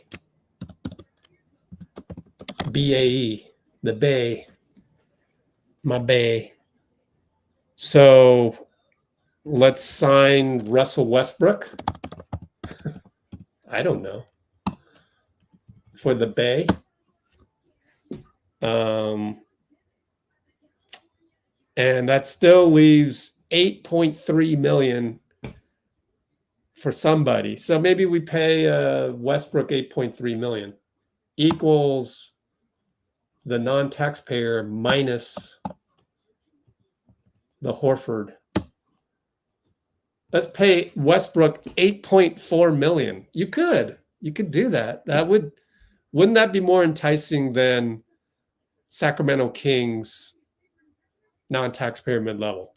BAE, the Bay, my Bay. So let's sign Russell Westbrook. I don't know. For the Bay. And that still leaves 8.3 million for somebody. So maybe we pay Westbrook 8.3 million equals the non-taxpayer minus the Horford. Let's pay Westbrook 8.4 million. You could do that. Wouldn't that be more enticing than Sacramento Kings non-taxpayer mid-level?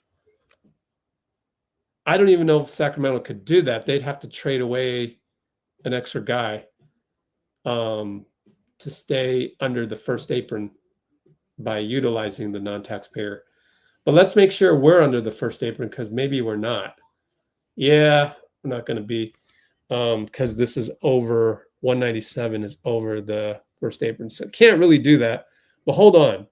I don't even know if Sacramento could do that. They'd have to trade away an extra guy to stay under the first apron by utilizing the non-taxpayer. But let's make sure we're under the first apron, because maybe we're not. Yeah, we're not going to be, because this is over 197 is over the first apron. So can't really do that. But hold on.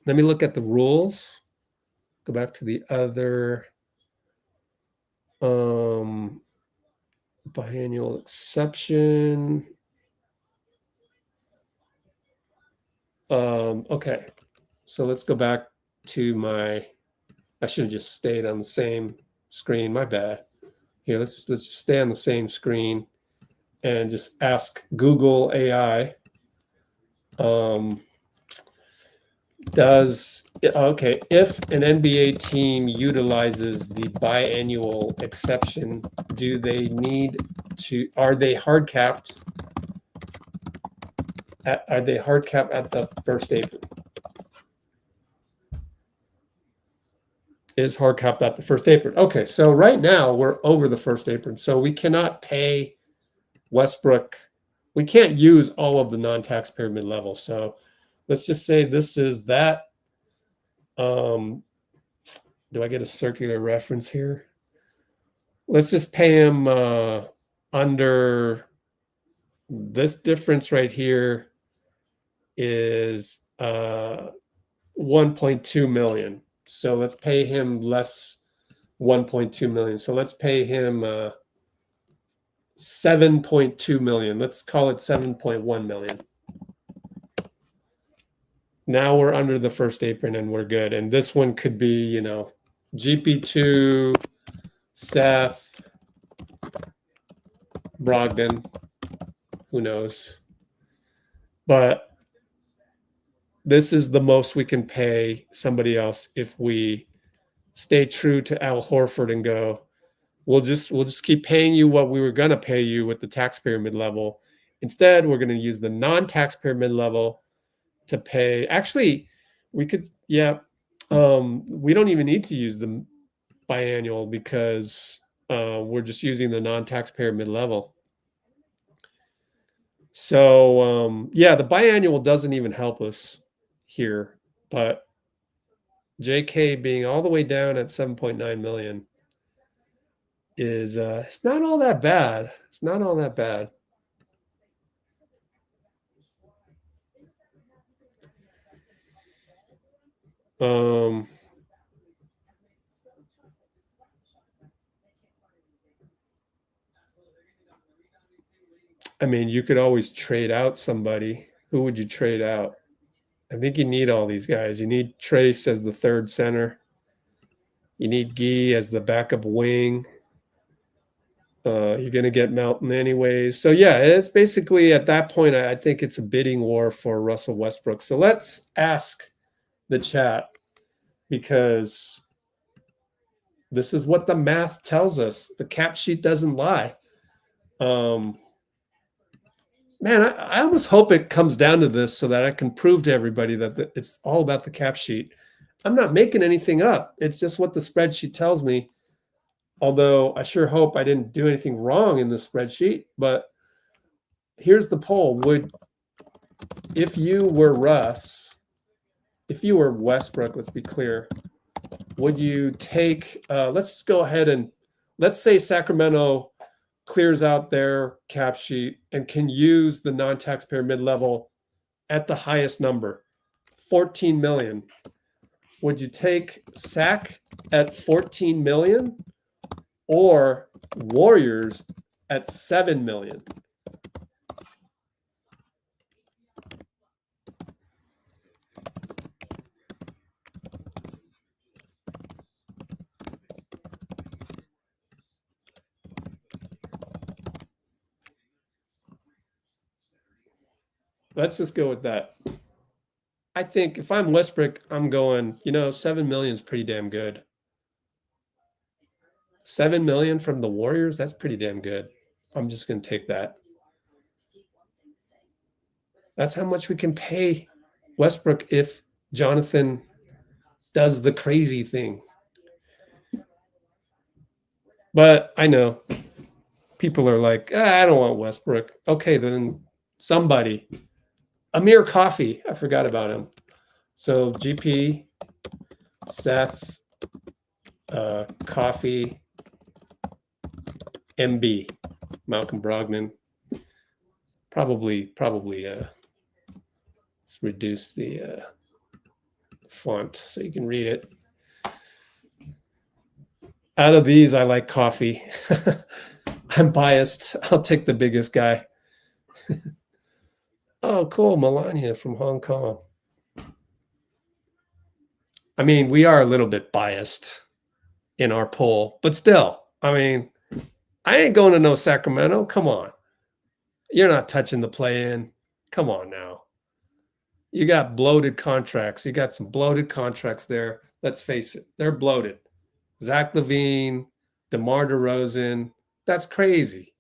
Let me look at the rules. Go back to the other biannual exception. Okay, so let's go back to I should have just stayed on the same screen. My bad. Here, let's just stay on the same screen and just ask Google AI. If an NBA team utilizes the biannual exception, are they hard capped? Are they hard capped at the first apron? Is hard capped at the first apron? Okay, so right now we're over the first apron, so we cannot pay Westbrook. We can't use all of the non-taxpayer mid-level. So let's just say this is that. Do I get a circular reference here? Let's just pay him under this difference right here is 1.2 million. So let's pay him less 1.2 million. So let's pay him 7.2 million. Let's call it 7.1 million. Now we're under the first apron and we're good. And this one could be, GP2, Seth, Brogdon, who knows? But this is the most we can pay somebody else if we stay true to Al Horford and go, we'll just keep paying you what we were going to pay you with the taxpayer mid-level. Instead, we're going to use the non-taxpayer mid-level to pay. Actually, we could, we don't even need to use the biannual because we're just using the non-taxpayer mid-level. So, the biannual doesn't even help us here, but JK being all the way down at 7.9 million is it's not all that bad. It's not all that bad. I mean, you could always trade out somebody. Who would you trade out? I think you need all these guys. You need Trace as the third center. You need Guy as the backup wing. You're going to get Melton anyways. So, yeah, it's basically at that point, I think it's a bidding war for Russell Westbrook. So let's ask the chat, because this is what the math tells us. The cap sheet doesn't lie. Man, I almost hope it comes down to this so that I can prove to everybody that it's all about the cap sheet. I'm not making anything up. It's just what the spreadsheet tells me. Although I sure hope I didn't do anything wrong in the spreadsheet. But here's the poll. If you were Russ, if you were Westbrook, let's be clear, would you take, let's go ahead and let's say Sacramento clears out their cap sheet and can use the non-taxpayer mid-level at the highest number, 14 million. Would you take Sac at 14 million or Warriors at 7 million? Let's just go with that. I think if I'm Westbrook, I'm going, 7 million is pretty damn good. 7 million from the Warriors, that's pretty damn good. I'm just going to take that. That's how much we can pay Westbrook if Jonathan does the crazy thing. But I know people are like, I don't want Westbrook. Okay, then somebody. Amir Coffee, I forgot about him. So GP, Seth, Coffee, MB, Malcolm Brogdon. Probably. Let's reduce the font so you can read it. Out of these, I like Coffee. I'm biased. I'll take the biggest guy. Oh, cool. Melania from Hong Kong. I mean, we are a little bit biased in our poll, but still, I mean, I ain't going to no Sacramento. Come on. You're not touching the play-in. Come on now. You got bloated contracts. You got some bloated contracts there. Let's face it. They're bloated. Zach LaVine, DeMar DeRozan. That's crazy.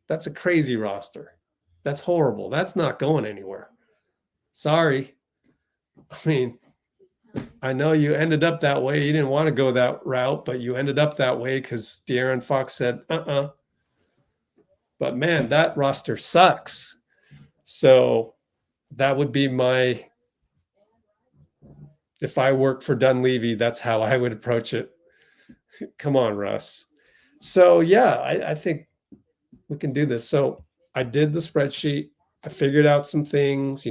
That's a crazy roster. That's horrible. That's not going anywhere. Sorry. I mean, I know you ended up that way. You didn't want to go that route, but you ended up that way because De'Aaron Fox said, But man, that roster sucks. So that would be if I worked for Dunleavy, that's how I would approach it. Come on, Russ. So yeah, I think we can do this. So I did the spreadsheet. I figured out some things,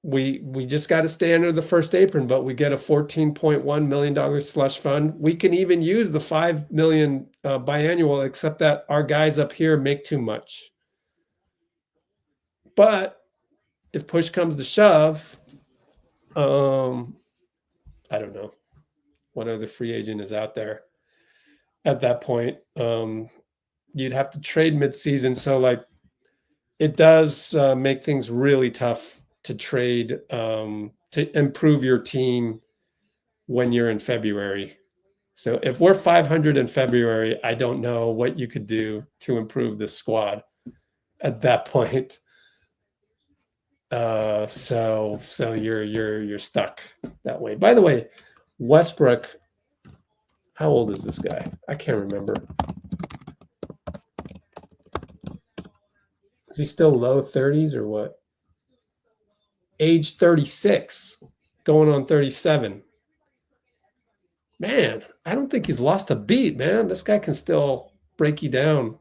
we just got to stay under the first apron, but we get a $14.1 million slush fund. We can even use the $5 million biannual, except that our guys up here make too much. But if push comes to shove, I don't know what other free agent is out there at that point. You'd have to trade midseason. So it does make things really tough to trade to improve your team when you're in February. So if we're 500 in February, I don't know what you could do to improve this squad at that point. So you're stuck that way. By the way, Westbrook, how old is this guy? I can't remember. Is he still low 30s or what? Age 36, going on 37. Man, I don't think he's lost a beat, man. This guy can still break you down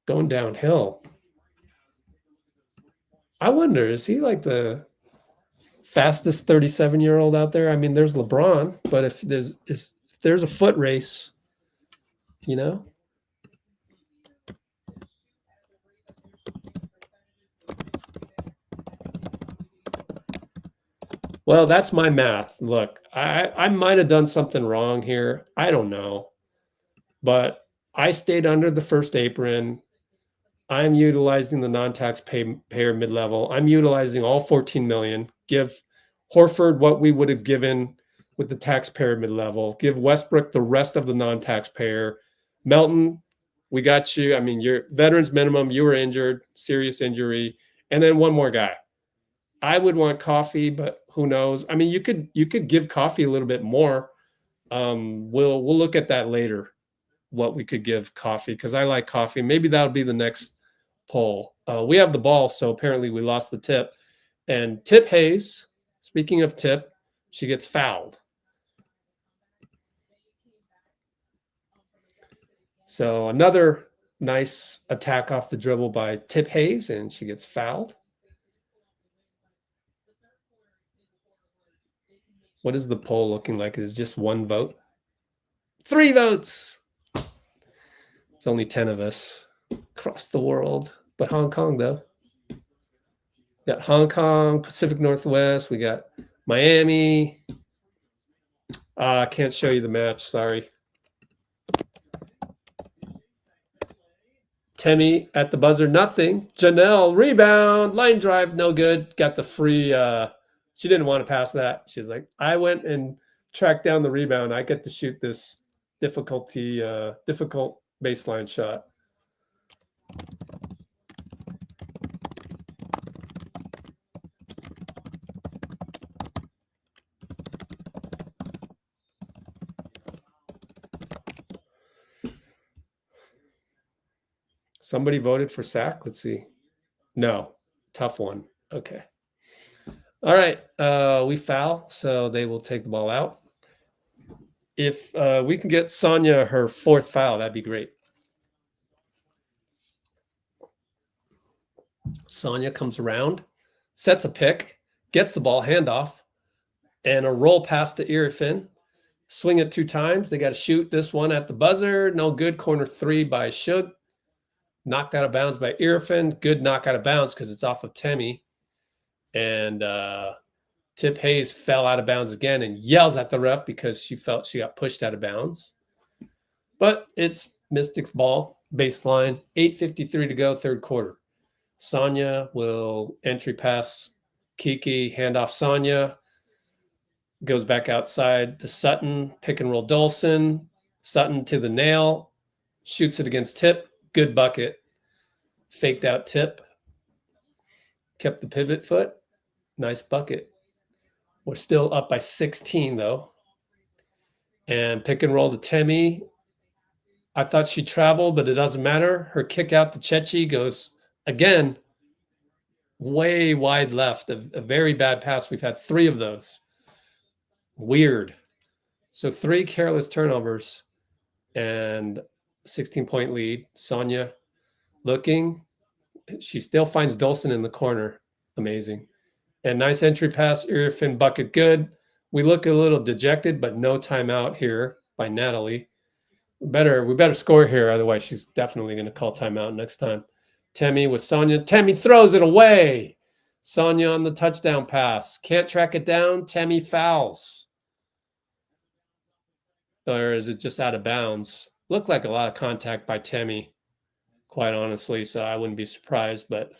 going downhill. I wonder, is he like the fastest 37-year-old out there? I mean, there's LeBron, but if there's a foot race, Well, that's my math. Look, I might have done something wrong here. I don't know. But I stayed under the first apron. I'm utilizing the non-taxpayer mid-level. I'm utilizing all 14 million. Give Horford what we would have given with the taxpayer mid-level. Give Westbrook the rest of the non-taxpayer. Melton, we got you. I mean, you're veterans minimum. You were injured, serious injury. And then one more guy. I would want Coffee, but who knows? I mean, you could give Coffee a little bit more. We'll look at that later, what we could give Coffee, because I like Coffee. Maybe that'll be the next poll. We have the ball, so apparently we lost the tip. And Tip Hayes, speaking of Tip, she gets fouled. So another nice attack off the dribble by Tip Hayes, and she gets fouled. What is the poll looking like? Is just one vote? 3 votes. It's only 10 of us across the world, but Hong Kong, though. We got Hong Kong, Pacific Northwest. We got Miami. I can't show you the match. Sorry. Temi at the buzzer, nothing. Janelle, rebound, line drive, no good. Got the free. She didn't want to pass that. She was like, I went and tracked down the rebound. I get to shoot this difficult baseline shot. Somebody voted for Sack. Let's see. No, tough one. Okay. All right. We foul, so they will take the ball out. If we can get Sonia her 4th foul, that'd be great. Sonia comes around, sets a pick, gets the ball, handoff, and a roll pass to Irifin. Swing it 2 times. They got to shoot this one at the buzzer. No good. Corner 3 by Shug. Knocked out of bounds by Irifin. Good knock out of bounds because it's off of Temi. And Tip Hayes fell out of bounds again and yells at the ref because she felt she got pushed out of bounds. But it's Mystics ball, baseline, 8:53 to go, 3rd quarter. Sonia will entry pass Kiki, handoff Sonia. Goes back outside to Sutton, pick and roll Dolson. Sutton to the nail, shoots it against Tip. Good bucket. Faked out Tip. Kept the pivot foot. Nice bucket. We're still up by 16, though. And pick and roll to Temi. I thought she traveled, but it doesn't matter. Her kick out to Chechi goes, again, way wide left. A very bad pass. We've had 3 of those. Weird. So 3 careless turnovers and 16-point lead. Sonia looking. She still finds Dolson in the corner. Amazing. And nice entry pass. Irifin bucket good. We look a little dejected, but no timeout here by Natalie. We better score here. Otherwise, she's definitely going to call timeout next time. Temi with Sonia. Temi throws it away. Sonia on the touchdown pass. Can't track it down. Temi fouls. Or is it just out of bounds? Looked like a lot of contact by Temi, quite honestly, so I wouldn't be surprised. But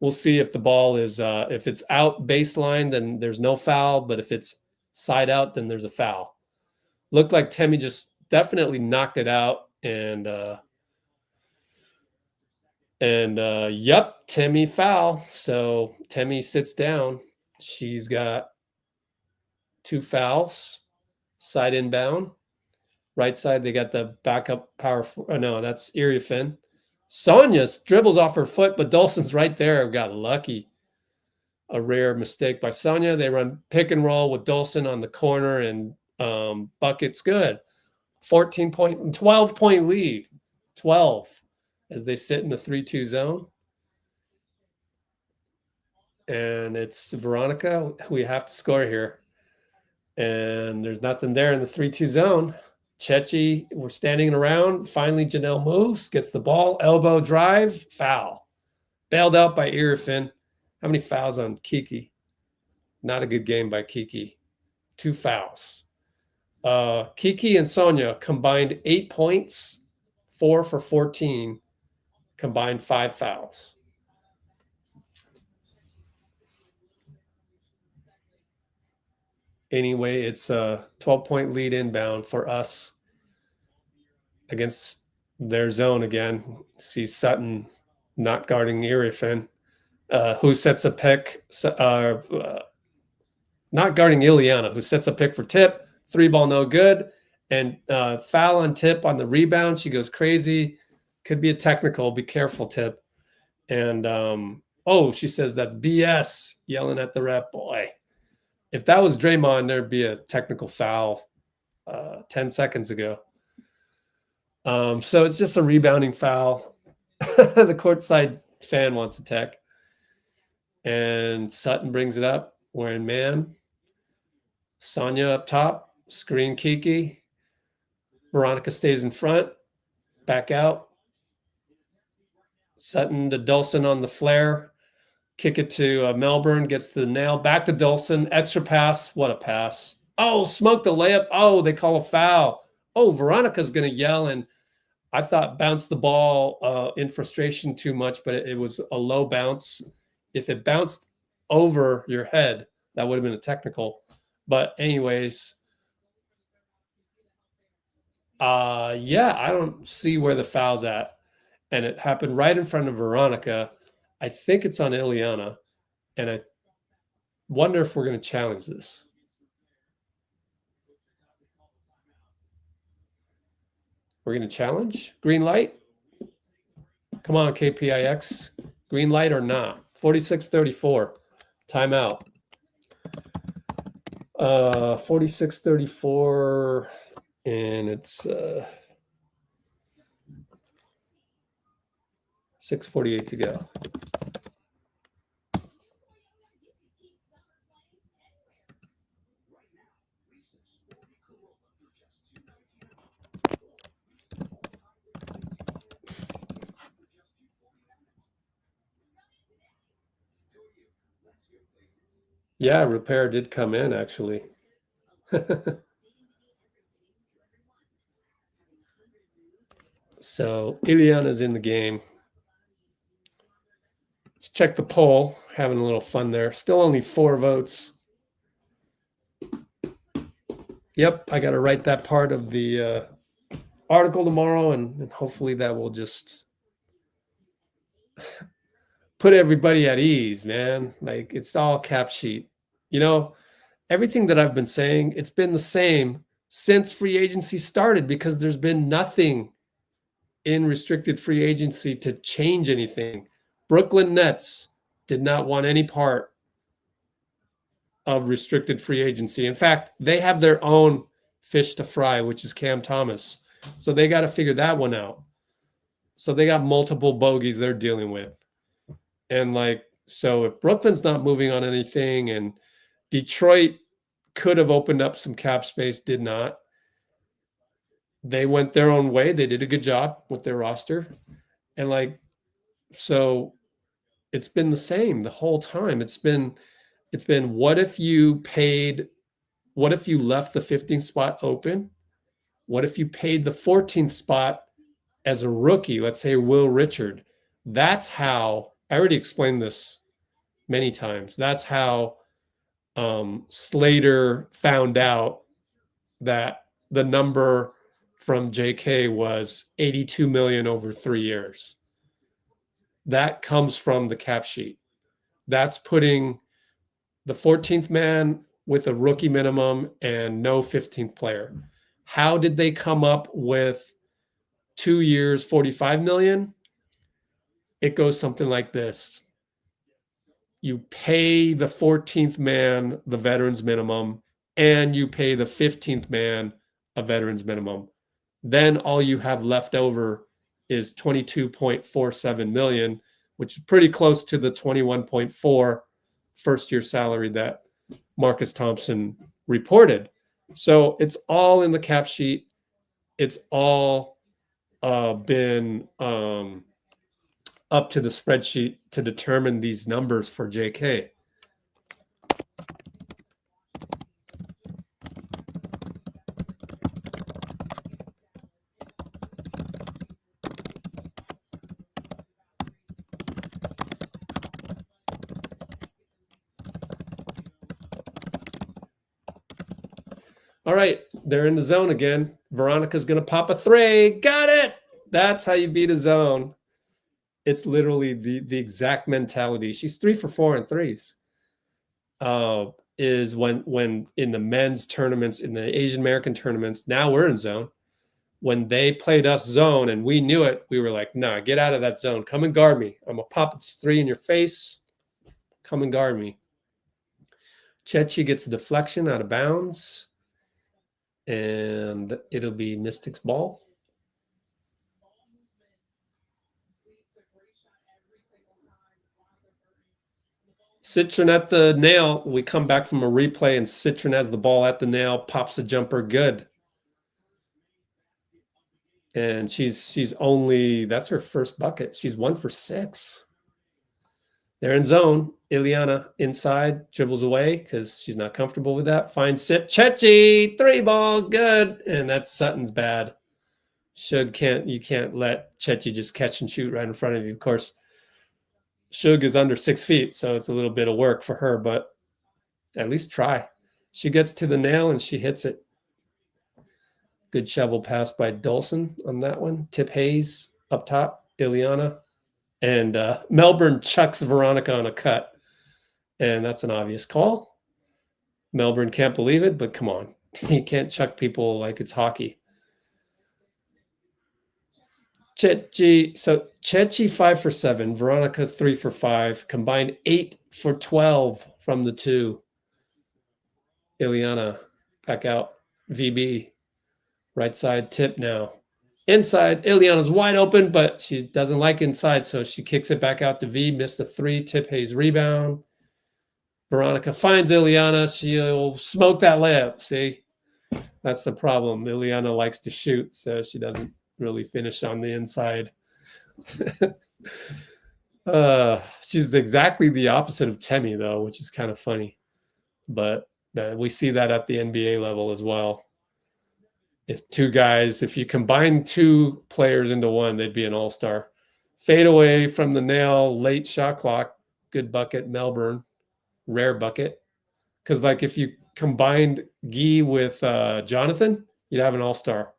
we'll see if the ball is, if it's out baseline, then there's no foul. But if it's side out, then there's a foul. Looked like Temi just definitely knocked it out. And yep, Temi foul. So Temi sits down. She's got 2 fouls, side inbound. Right side, they got the backup power. Oh, no, that's Irifin. Sonia dribbles off her foot, but Dolson's right there. Got lucky. A rare mistake by Sonia. They run pick and roll with Dolson on the corner, and bucket's good. 12-point lead. 12 as they sit in the 3-2 zone. And it's Veronica. We have to score here. And there's nothing there in the 3-2 zone. Chechi, we're standing around. Finally, Janelle moves, gets the ball, elbow drive, foul. Bailed out by Irifin. How many fouls on Kiki? Not a good game by Kiki. 2 fouls. Kiki and Sonia combined 8 points, 4 for 14, combined 5 fouls. Anyway, it's a 12-point lead inbound for us against their zone again. See Sutton not guarding Irifin, who sets a pick. not guarding Ileana, who sets a pick for Tip, 3-ball no good, and foul on Tip on the rebound. She goes crazy. Could be a technical. Be careful, Tip. And she says that's BS, yelling at the ref. Boy, if that was Draymond, there'd be a technical foul 10 seconds ago. So it's just a rebounding foul. The courtside fan wants a tech. And Sutton brings it up. Wearing man. Sonia up top. Screen Kiki. Veronica stays in front. Back out. Sutton to Dulcin on the flare. Kick it to Melbourne. Gets the nail. Back to Dulcin. Extra pass. What a pass. Oh, smoke the layup. Oh, they call a foul. Oh, Veronica's going to yell, and I thought bounced the ball in frustration too much, but it was a low bounce. If it bounced over your head, that would have been a technical. But anyways, I don't see where the foul's at. And it happened right in front of Veronica. I think it's on Ileana. And I wonder if we're going to challenge this. We're going to challenge? Green light? Come on, KPIX. Green light or not? 46-34. Timeout. 46-34. And it's 6:48 to go. Yeah, repair did come in, actually. So Ileana's in the game. Let's check the poll. Having a little fun there. Still only 4 votes. Yep, I got to write that part of the article tomorrow, and hopefully that will just put everybody at ease, man. Like, it's all cap sheet. You know, everything that I've been saying, it's been the same since free agency started, because there's been nothing in restricted free agency to change anything. Brooklyn Nets did not want any part of restricted free agency. In fact, they have their own fish to fry, which is Cam Thomas. So they got to figure that one out. So they got multiple bogeys they're dealing with. And so if Brooklyn's not moving on anything, and Detroit could have opened up some cap space, did not. They went their own way. They did a good job with their roster. And so it's been the same the whole time. It's been what if you left the 15th spot open? What if you paid the 14th spot as a rookie? Let's say Will Richard. That's how, I already explained this many times. That's how Slater found out that the number from JK was 82 million over 3 years. That comes from the cap sheet. That's putting the 14th man with a rookie minimum and no 15th player. How did they come up with 2 years, 45 million? It goes something like this. You pay the 14th man the veterans minimum, and you pay the 15th man a veterans minimum. Then all you have left over is 22.47 million, which is pretty close to the 21.4 first-year salary that Marcus Thompson reported. So it's all in the cap sheet. It's all been up to the spreadsheet to determine these numbers for JK. All right, they're in the zone again. Veronica's going to pop a 3. Got it. That's how you beat a zone. It's literally the exact mentality. She's 3 for 4 in threes. is when in the men's tournaments, in the Asian American tournaments, now we're in zone. When they played us zone and we knew it, we were like, nah, get out of that zone. Come and guard me. I'm going to pop this 3 in your face. Come and guard me. Chechi gets a deflection out of bounds. And it'll be Mystics ball. Citron at the nail. We come back from a replay and Citron has the ball at the nail, pops a jumper, good. And she's only, that's her first bucket. She's 1 for 6. They're in zone. Ileana inside, dribbles away because she's not comfortable with that. Finds Chechi, 3 ball, good. And that's Sutton's bad. You can't let Chechi just catch and shoot right in front of you. Of course, Shug is under 6 feet, so it's a little bit of work for her, but at least try. She gets to the nail and she hits it. Good shovel pass by Dolson on that one. Tip Hayes up top, Ileana. And Melbourne chucks Veronica on a cut. And that's an obvious call. Melbourne can't believe it, but come on. You can't chuck people like it's hockey. Chechi, so Chechi 5 for 7, Veronica 3 for 5, combined 8 for 12 from the 2. Ileana back out, VB, right side tip now. Inside, Ileana's wide open, but she doesn't like inside, so she kicks it back out to V, missed the 3, Tip Hayes rebound. Veronica finds Ileana, she'll smoke that layup, see? That's the problem. Ileana likes to shoot, so she doesn't really finish on the inside. She's exactly the opposite of Temi, though, which is kind of funny. But we see that at the NBA level as well. If you combine 2 players into one, they'd be an all-star. Fade away from the nail, late shot clock. Good bucket, Melbourne. Rare bucket. Because, like, if you combined Guy with Jonathan, you'd have an all-star.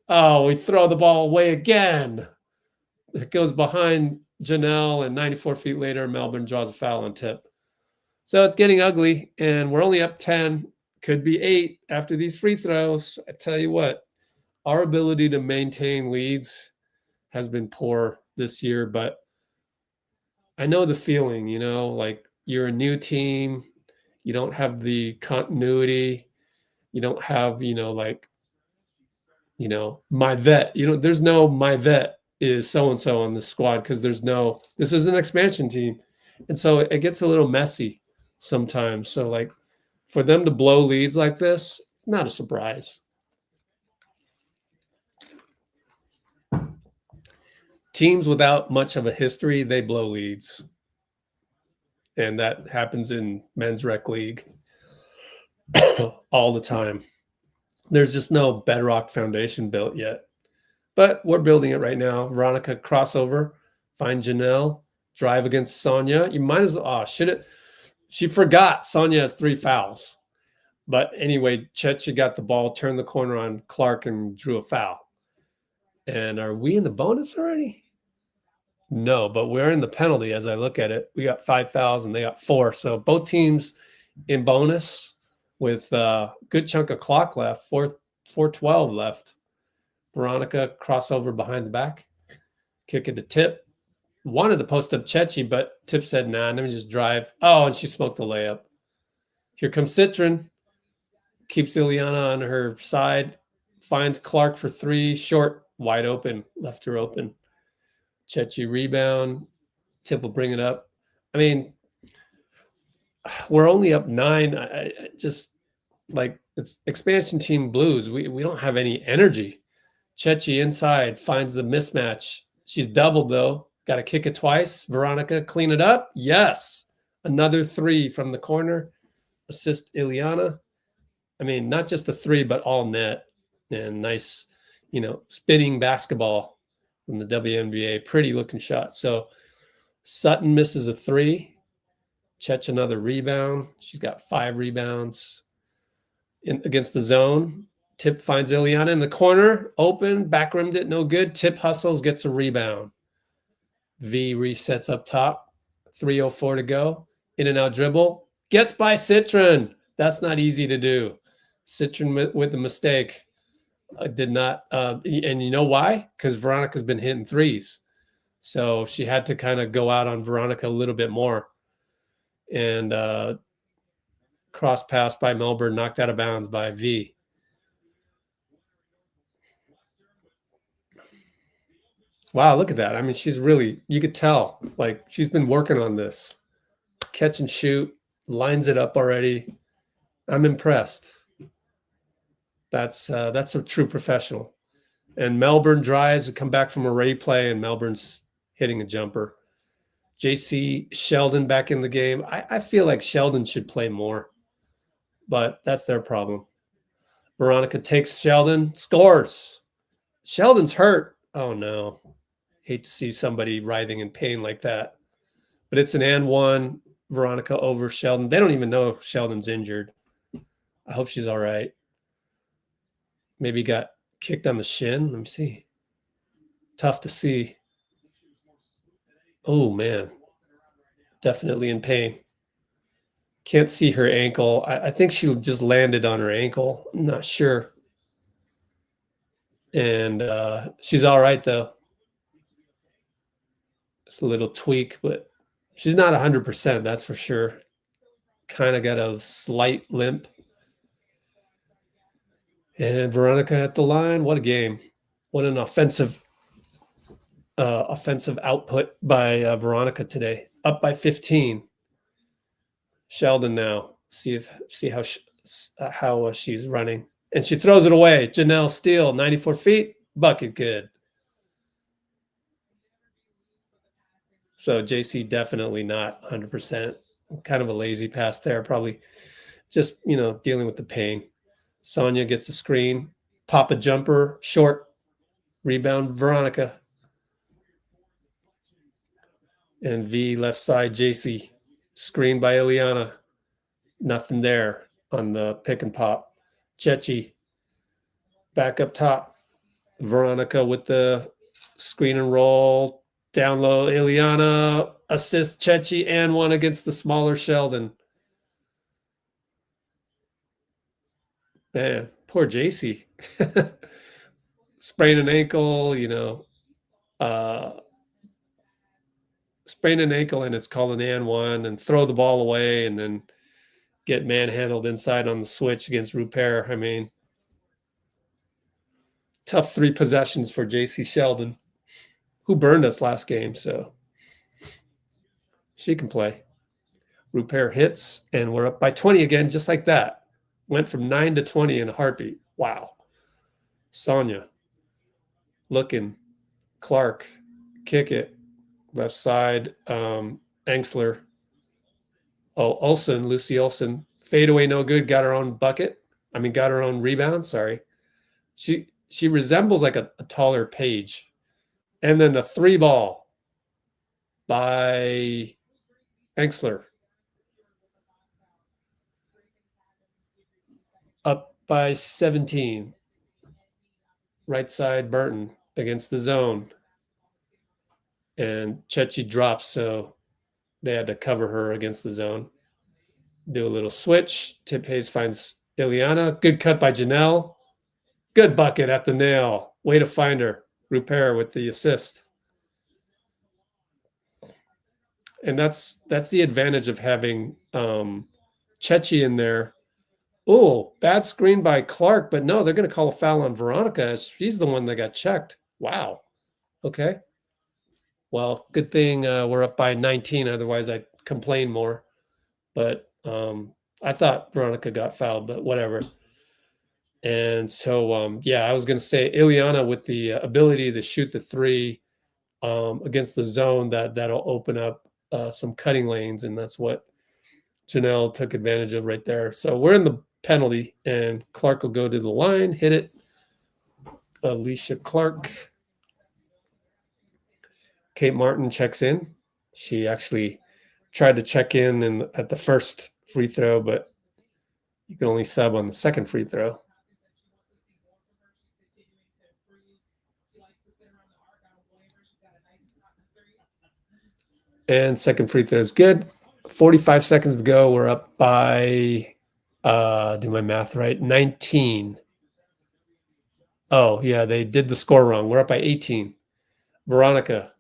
Oh, we throw the ball away again. It goes behind Janelle, and 94 feet later, Melbourne draws a foul on tip. So it's getting ugly, and we're only up 10. Could be 8 after these free throws. I tell you what, our ability to maintain leads has been poor this year, but I know the feeling, like you're a new team. You don't have the continuity. You don't have, my vet, there's no my vet is so-and-so on the squad because this is an expansion team. And so it gets a little messy sometimes. So like for them to blow leads like this, not a surprise. Teams without much of a history, they blow leads. And that happens in men's rec league all the time. There's just no bedrock foundation built yet. But we're building it right now. Veronica crossover, find Janelle, drive against Sonia. You might as well, she forgot Sonia has 3 fouls. But anyway, Chechi got the ball, turned the corner on Clark and drew a foul. And are we in the bonus already? No, but we're in the penalty as I look at it. We got 5 fouls and they got 4. So both teams in bonus with a good chunk of clock left, 4:12 left. Veronica crossover behind the back, kick it to Tip. Wanted to post up Chechi, but Tip said, nah, let me just drive. Oh, and she smoked the layup. Here comes Citron. Keeps Ileana on her side. Finds Clark for 3. Short, wide open. Left her open. Chechi rebound. Tip will bring it up. I mean, we're only up 9. I just like it's expansion team blues. We don't have any energy. Chechi inside finds the mismatch. She's doubled though. Got to kick it twice. Veronica clean it up. Yes. Another 3 from the corner. Assist Ileana. I mean, not just a 3, but all net. And nice, spinning basketball from the WNBA. Pretty looking shot. So Sutton misses a 3. Chech another rebound. She's got 5 rebounds against the zone. Tip finds Ileana in the corner. Open. Back rimmed it. No good. Tip hustles. Gets a rebound. V resets up top. 3:04 to go. In and out dribble. Gets by Citron. That's not easy to do. Citron with the mistake. Did not. And you know why? Because Veronica's been hitting threes. So she had to kind of go out on Veronica a little bit more. And cross pass by Melbourne, knocked out of bounds by V. Wow, look at that. I mean, she's really, you could tell, like, she's been working on this. Catch and shoot, lines it up already. I'm impressed. That's a true professional. And Melbourne drives to come back from a replay, and Melbourne's hitting a jumper. JC Sheldon back in the game. I feel like Sheldon should play more, but that's their problem. Veronica takes Sheldon, scores. Sheldon's hurt. Oh, no. Hate to see somebody writhing in pain like that. But it's an and one. Veronica over Sheldon. They don't even know Sheldon's injured. I hope she's all right. Maybe got kicked on the shin. Let me see. Tough to see. Oh, man. Definitely in pain. Can't see her ankle. I think she just landed on her ankle. I'm not sure. And she's all right, though. It's a little tweak, but she's not 100%, that's for sure. Kind of got a slight limp. And Veronica at the line. What a game. What an offensive output by Veronica today. Up by 15. Sheldon now. See how she's running. And she throws it away. Janelle Steele, 94 feet. Bucket good. So JC definitely not 100%. Kind of a lazy pass there. Probably just, dealing with the pain. Sonia gets a screen. Pop a jumper. Short. Rebound Veronica. And V left side JC. Screen by Ileana. Nothing there on the pick and pop. Chechi. Back up top. Veronica with the screen and roll. Down low, Ileana, assist Chechi, and one against the smaller Sheldon. Man, poor JC. Sprain an ankle, sprain an ankle, and it's called an and one, and throw the ball away, and then get manhandled inside on the switch against Rupert. I mean, tough 3 possessions for JC Sheldon, who burned us last game, so she can play. Rupert hits, and we're up by 20 again, just like that. Went from 9 to 20 in a heartbeat. Wow. Sonia looking. Clark, kick it. Left side, Engsler. Oh, Lucy Olsen. Fade away, no good. Got her own bucket. Got her own rebound. Sorry. She resembles like a taller Paige. And then the 3 ball by Engsler. Up by 17. Right side, Burton against the zone. And Chechi drops, so they had to cover her against the zone. Do a little switch. Tip Hayes finds Ileana. Good cut by Janelle. Good bucket at the nail. Way to find her. Rupert with the assist. And that's the advantage of having Chechi in there. Oh, bad screen by Clark, but no, they're going to call a foul on Veronica as she's the one that got checked. Wow. Okay. Well, good thing we're up by 19. Otherwise, I'd complain more. But I thought Veronica got fouled, but whatever. And so, I was going to say Ileana with the ability to shoot the 3 against the zone, that'll open up some cutting lanes, and that's what Janelle took advantage of right there. So we're in the penalty, and Clark will go to the line, hit it. Alicia Clark. Kate Martin checks in. She actually tried to check in at the first free throw, but you can only sub on the second free throw. And second free throw is good. 45 seconds to go. We're up by, do my math right, 19. Oh, yeah, they did the score wrong. We're up by 18. Veronica,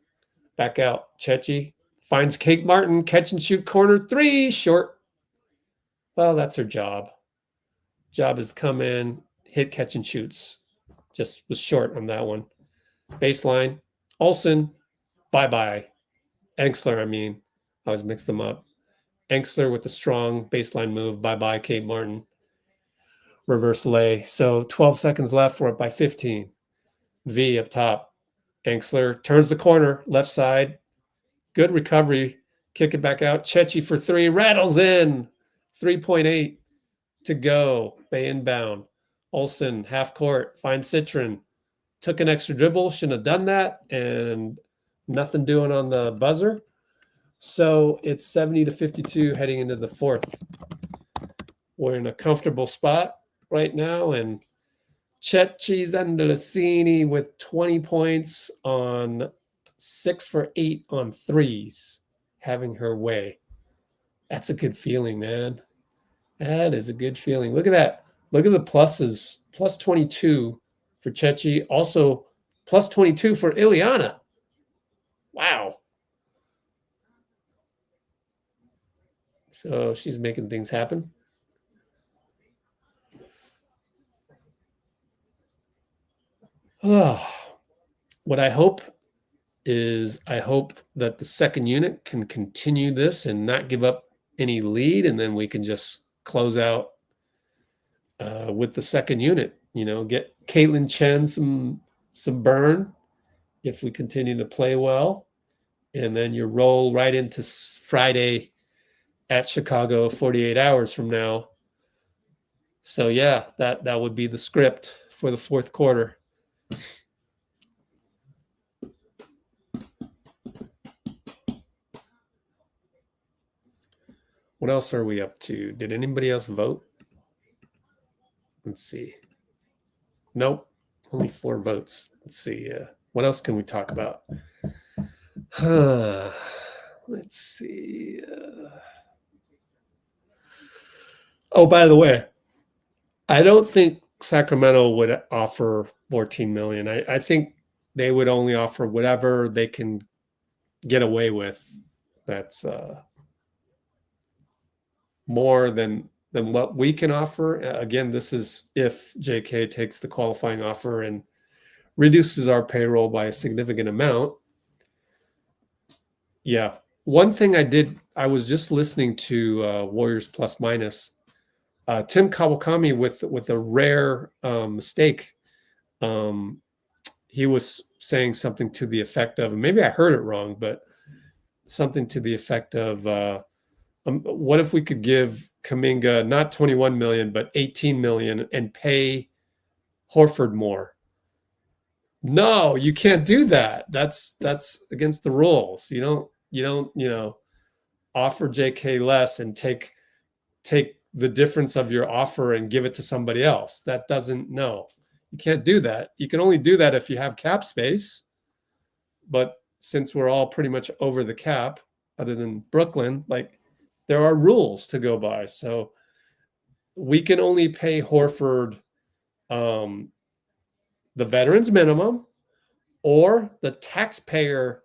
back out. Chechi finds Kate Martin, catch and shoot corner three, short. Well, that's her job. Job is to come in, hit, catch and shoots. Just was short on that one. Baseline, Olsen, bye-bye. Engsler, I mean. I always mix them up. Engsler with the strong baseline move, bye-bye, Kate Martin. Reverse lay. So 12 seconds left. We're up by 15. V up top. Engsler turns the corner, left side. Good recovery. Kick it back out. Chechi for three. Rattles in. 3.8 to go. They inbound. Olsen, half court. Finds Citron. Took an extra dribble. Shouldn't have done that. And nothing doing on the buzzer. So it's 70-52 heading into the fourth. We're in a comfortable spot right now. And Chechi's Andolacini with 20 points on 6 for 8 on threes, having her way. That's a good feeling, man. That is a good feeling. Look at that. Look at the pluses. Plus 22 for Chechi. Also, plus 22 for Ileana. Wow. So she's making things happen. Oh, what I hope is that the second unit can continue this and not give up any lead, and then we can just close out with the second unit. You know, get Caitlin Chen some burn if we continue to play well, and then you roll right into Friday at Chicago 48 hours from now. So yeah, that would be the script for the fourth quarter. What else are we up to? Did anybody else vote? Let's see. Nope, only 4 votes. Let's see. What else can we talk about? Let's see. Oh, by the way, I don't think Sacramento would offer 14 million. I think they would only offer whatever they can get away with. That's more than what we can offer. Again, this is if JK takes the qualifying offer and reduces our payroll by a significant amount. Yeah. One thing I was just listening to Warriors Plus Minus. Tim Kawakami with a rare mistake. He was saying something to the effect of, and maybe I heard it wrong, but something to the effect of, what if we could give Kuminga not 21 million, but 18 million and pay Horford more? No, you can't do that. That's against the rules. You don't offer JK less and take the difference of your offer and give it to somebody else. That doesn't, no, you can't do that. You can only do that if you have cap space. But since we're all pretty much over the cap, other than Brooklyn, like, there are rules to go by. So we can only pay Horford the veterans minimum or the taxpayer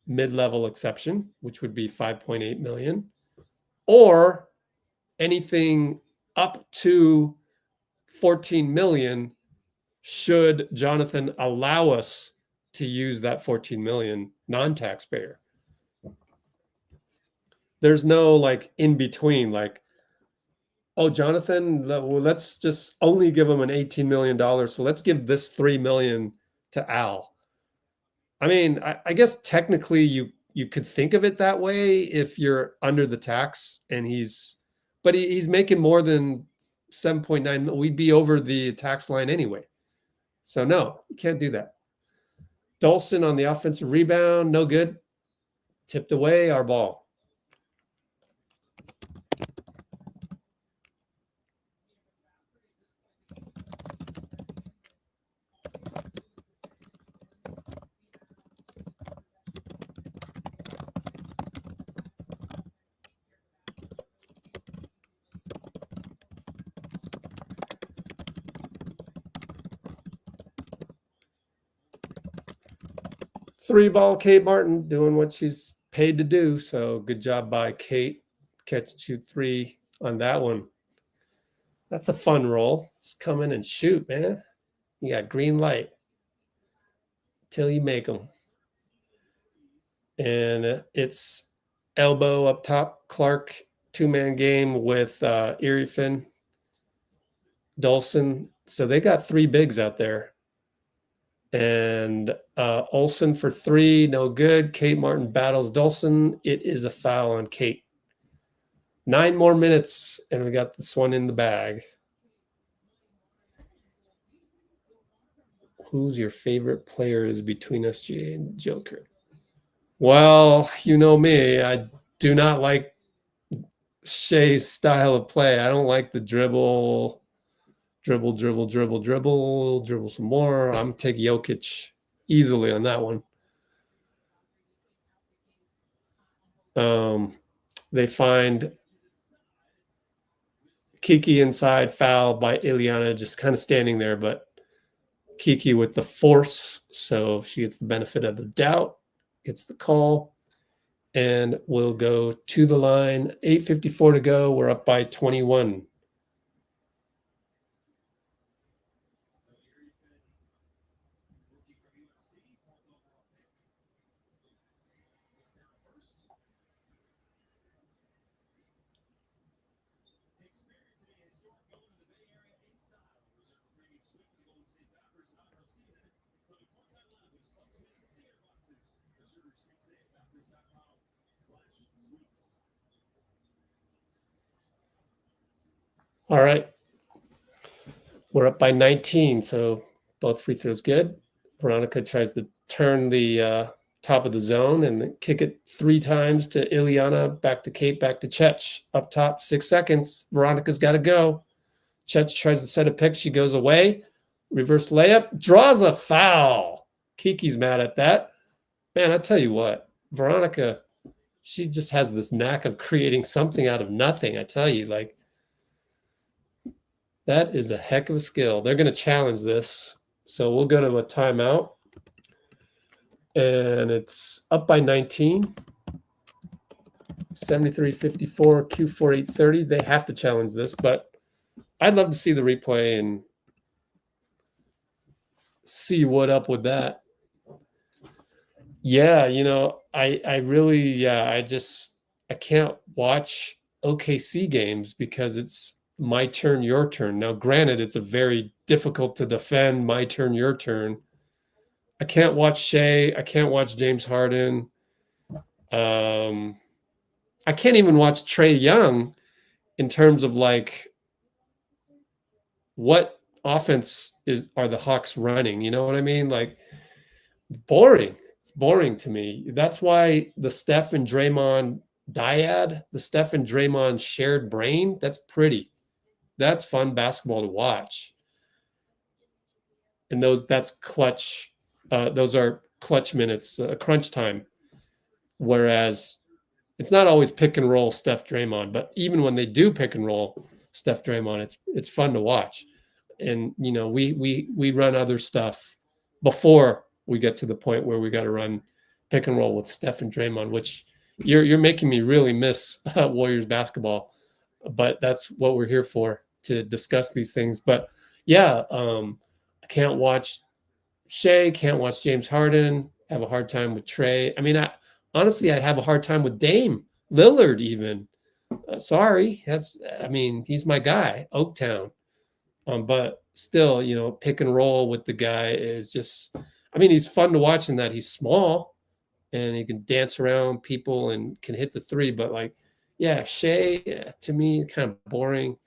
mid-level exception, which would be 5.8 million, or anything up to 14 million should Jonathan allow us to use that 14 million non-taxpayer. There's no like in between, like, oh, Jonathan, let's just only give him an $18 million. So let's give this 3 million to Al. I mean, I guess technically you could think of it that way if you're under the tax and he's making more than 7.9. We'd be over the tax line anyway. So no, you can't do that. Dolson on the offensive rebound, no good. Tipped away, our ball. 3-ball Kate Martin doing what she's paid to do. So good job by Kate. Catch and shoot 3 on that one. That's a fun roll. Just come in and shoot, man. You got green light till you make them. And it's elbow up top, Clark, 2-man game with Erie Finn, Dolson. So they got 3 bigs out there. And Olsen for 3, no good. Kate Martin battles Dolson. It is a foul on Kate. 9 more minutes, and we got this one in the bag. Who's your favorite players between SGA and Joker? Well, you know me. I do not like Shea's style of play. I don't like the dribble some more. I'm taking Jokic easily on that one. They find Kiki inside, foul by Ileana, just kind of standing there, but Kiki with the force, so she gets the benefit of the doubt, gets the call, and we'll go to the line. 8:54 to go. We're up by 21. All right. We're up by 19, so both free throws good. Veronica tries to turn the top of the zone and then kick it 3 times to Ileana, back to Kate, back to Chech. Up top, 6 seconds. Veronica's got to go. Chech tries to set a pick. She goes away. Reverse layup. Draws a foul. Kiki's mad at that. Man, I tell you what, Veronica, she just has this knack of creating something out of nothing. I tell you, like, that is a heck of a skill. They're going to challenge this. So we'll go to a timeout. And it's up by 19. 73-54, Q4 830. They have to challenge this, but I'd love to see the replay and see what up with that. Yeah, you know, I really, I can't watch OKC games because it's my turn, your turn. Now, granted, it's a very difficult to defend my turn, your turn. I can't watch Shea. I can't watch James Harden. I can't even watch Trae Young in terms of like what offense are the Hawks running? You know what I mean? Like, it's boring. It's boring to me. That's why the Steph and Draymond dyad, the Steph and Draymond shared brain, that's pretty. That's fun basketball to watch. And that's clutch. Those are clutch minutes, crunch time. Whereas it's not always pick and roll Steph Draymond, but even when they do pick and roll Steph Draymond, it's fun to watch. And you know, we run other stuff before we get to the point where we got to run pick and roll with Steph and Draymond, which you're making me really miss Warriors basketball. But that's what we're here for, to discuss these things. But yeah, I can't watch Shea, can't watch James Harden, have a hard time with Trae. I mean, honestly, I'd have a hard time with Dame Lillard even. Sorry, he's my guy, Oaktown. But still, you know, pick and roll with the guy is just, I mean, he's fun to watch in that he's small and he can dance around people and can hit the 3. But like, yeah, Shea, to me, kind of boring.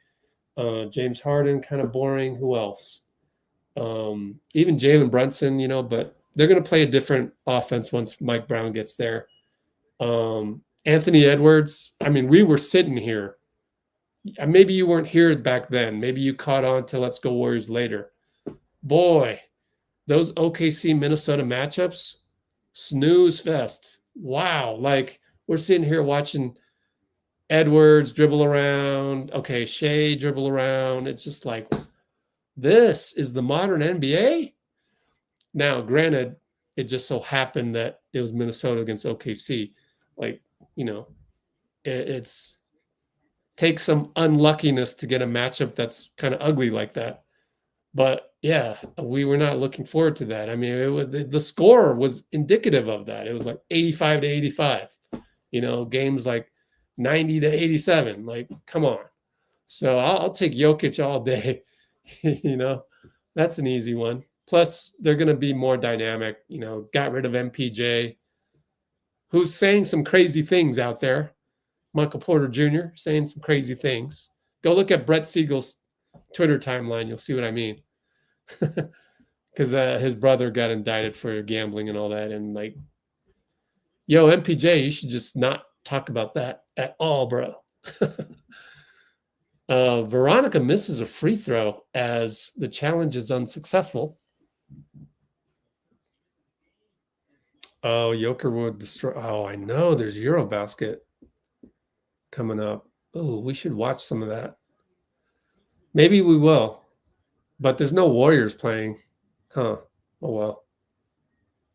James Harden, kind of boring. Who else? Even Jalen Brunson, you know, but they're going to play a different offense once Mike Brown gets there. Anthony Edwards, I mean, we were sitting here. Maybe you weren't here back then. Maybe you caught on to Let's Go Warriors later. Boy, those OKC Minnesota matchups, snooze fest. Wow. Like, we're sitting here watching Edwards dribble around. Okay, Shea dribble around. It's just like, this is the modern NBA. Now, granted, it just so happened that it was Minnesota against OKC. Like, you know, it's takes some unluckiness to get a matchup that's kind of ugly like that. But yeah, we were not looking forward to that. I mean, the score was indicative of that. It was like 85 to 85, you know, games like 90 to 87. Like, come on. So I'll take Jokic all day. You know, that's an easy one. Plus, they're going to be more dynamic. You know, got rid of MPJ, who's saying some crazy things out there. Michael Porter Jr. saying some crazy things. Go look at Brett Siegel's Twitter timeline. You'll see what I mean. Because his brother got indicted for gambling and all that. And like, yo, MPJ, you should just not talk about that at all, bro. Veronica misses a free throw as the challenge is unsuccessful. Oh, Joker would destroy. Oh, I know. There's Eurobasket coming up. Oh, we should watch some of that. Maybe we will. But there's no Warriors playing. Huh. Oh, well.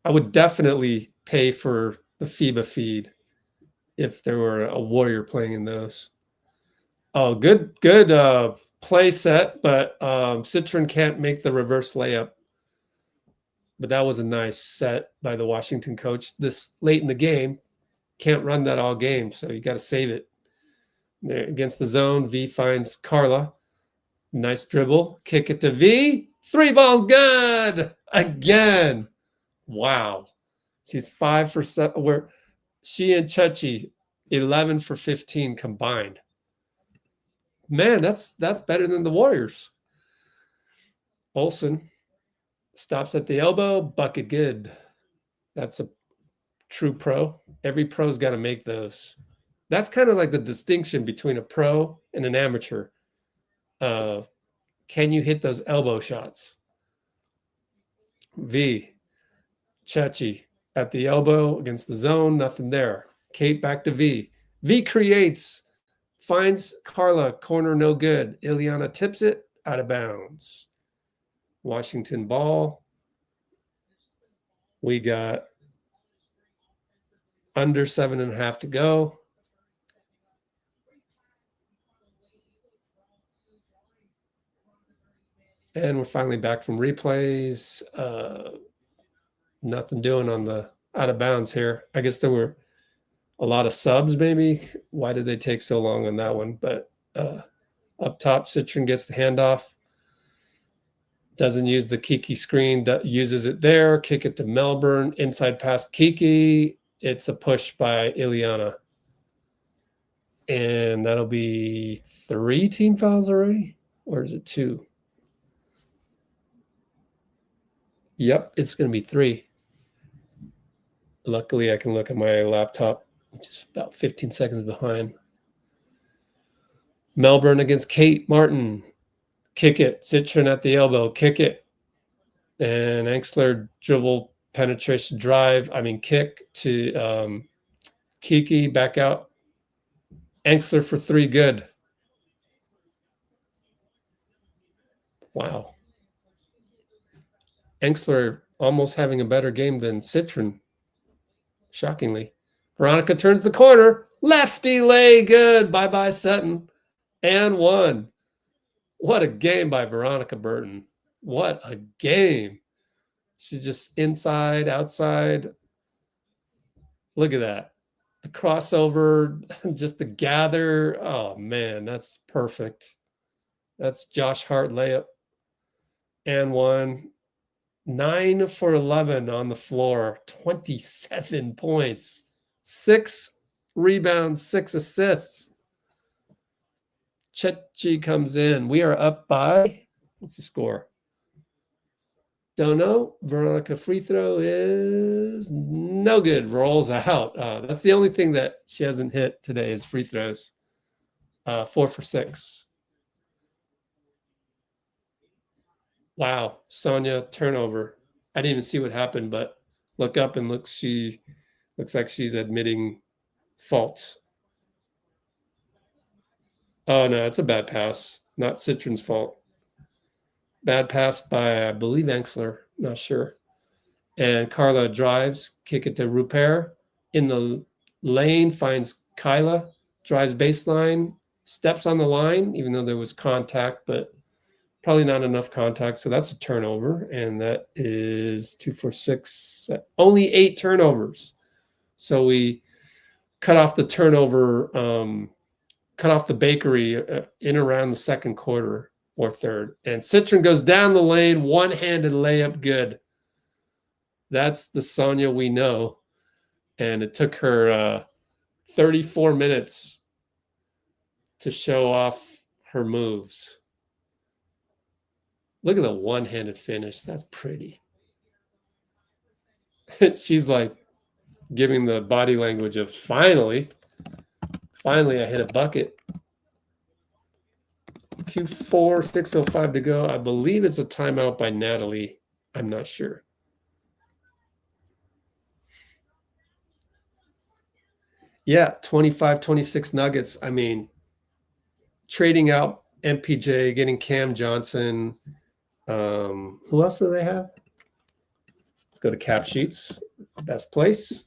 I would definitely pay for the FIBA feed if there were a Warrior playing in those. Oh, good play set, but Citron can't make the reverse layup. But that was a nice set by the Washington coach this late in the game. Can't run that all game, so you got to save it. There, against the zone, V finds Carla. Nice dribble. Kick it to V. 3 balls good again. Wow. She's 5 for 7. Where she and Chachi 11 for 15 combined. Man, that's better than the Warriors. Olsen stops at the elbow, bucket good. That's a true pro. Every pro's got to make those. That's kind of like the distinction between a pro and an amateur. Can you hit those elbow shots? V, Chachi at the elbow against the zone, nothing there. Kate back to V. V creates, finds Carla, corner no good. Ileana tips it, out of bounds. Washington ball. We got under 7.5 to go. And we're finally back from replays. Nothing doing on the out of bounds here. I guess there were a lot of subs, maybe. Why did they take so long on that one? But up top, Citron gets the handoff. Doesn't use the Kiki screen, uses it there. Kick it to Melbourne. Inside pass Kiki. It's a push by Ileana. And that'll be 3 team fouls already? Or is it 2? Yep, it's going to be 3. Luckily, I can look at my laptop, which is about 15 seconds behind. Melbourne against Kate Martin. Kick it. Citron at the elbow. Kick it. And Engstler dribble, penetration, drive. Kick to Kiki, back out. Engstler for 3, good. Wow. Engstler almost having a better game than Citron. Shockingly. Veronica turns the corner. Lefty lay, good. Bye-bye, Sutton. And 1. What a game by Veronica Burton. What a game. She's just inside, outside. Look at that. The crossover, just the gather. Oh, man, that's perfect. That's Josh Hart layup. And 1. 9 for 11 on the floor. 27 points. 6 rebounds, 6 assists. Chachi comes in. We are up by, what's the score? Don't know. Veronica free throw is no good. Rolls out. That's the only thing that she hasn't hit today is free throws. 4 for 6. Wow. Sonia turnover. I didn't even see what happened, but look up and looks like she's admitting fault. Oh, no, it's a bad pass. Not Citron's fault. Bad pass by, I believe, Engstler. Not sure. And Carla drives, kick it to Rupert. In the lane, finds Kyla, drives baseline, steps on the line, even though there was contact, but probably not enough contact. So that's a turnover. And that is 2, 4, 6, only 8 turnovers. So we cut off the turnover, cut off the bakery in around the second quarter or third. And Citron goes down the lane, one-handed layup, good. That's the Sonia we know. And it took her 34 minutes to show off her moves. Look at the one-handed finish. That's pretty. She's like giving the body language of finally I hit a bucket. Q4, 6:05 to go. I believe it's a timeout by Natalie. I'm not sure. Yeah, 25-26 Nuggets. I mean, trading out MPJ, getting Cam Johnson. Who else do they have? Let's go to cap sheets. Best place.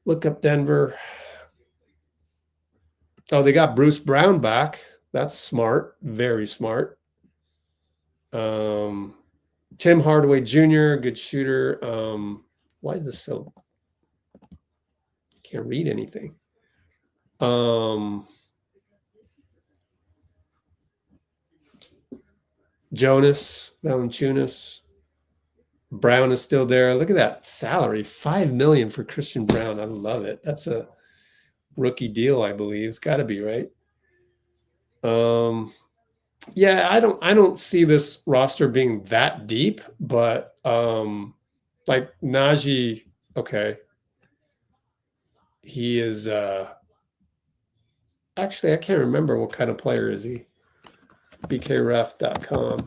Look up Denver. Oh, they got Bruce Brown back. That's smart. Very smart. Tim Hardaway Jr., good shooter. Why is this so... Can't read anything. Jonas Valanciunas. Brown is still there. Look at that salary, $5 million for Christian Brown. I love it. That's a rookie deal, I believe. It's got to be, right? Yeah, I don't see this roster being that deep, but like Najee, okay. He is actually, I can't remember what kind of player is he. BKRef.com.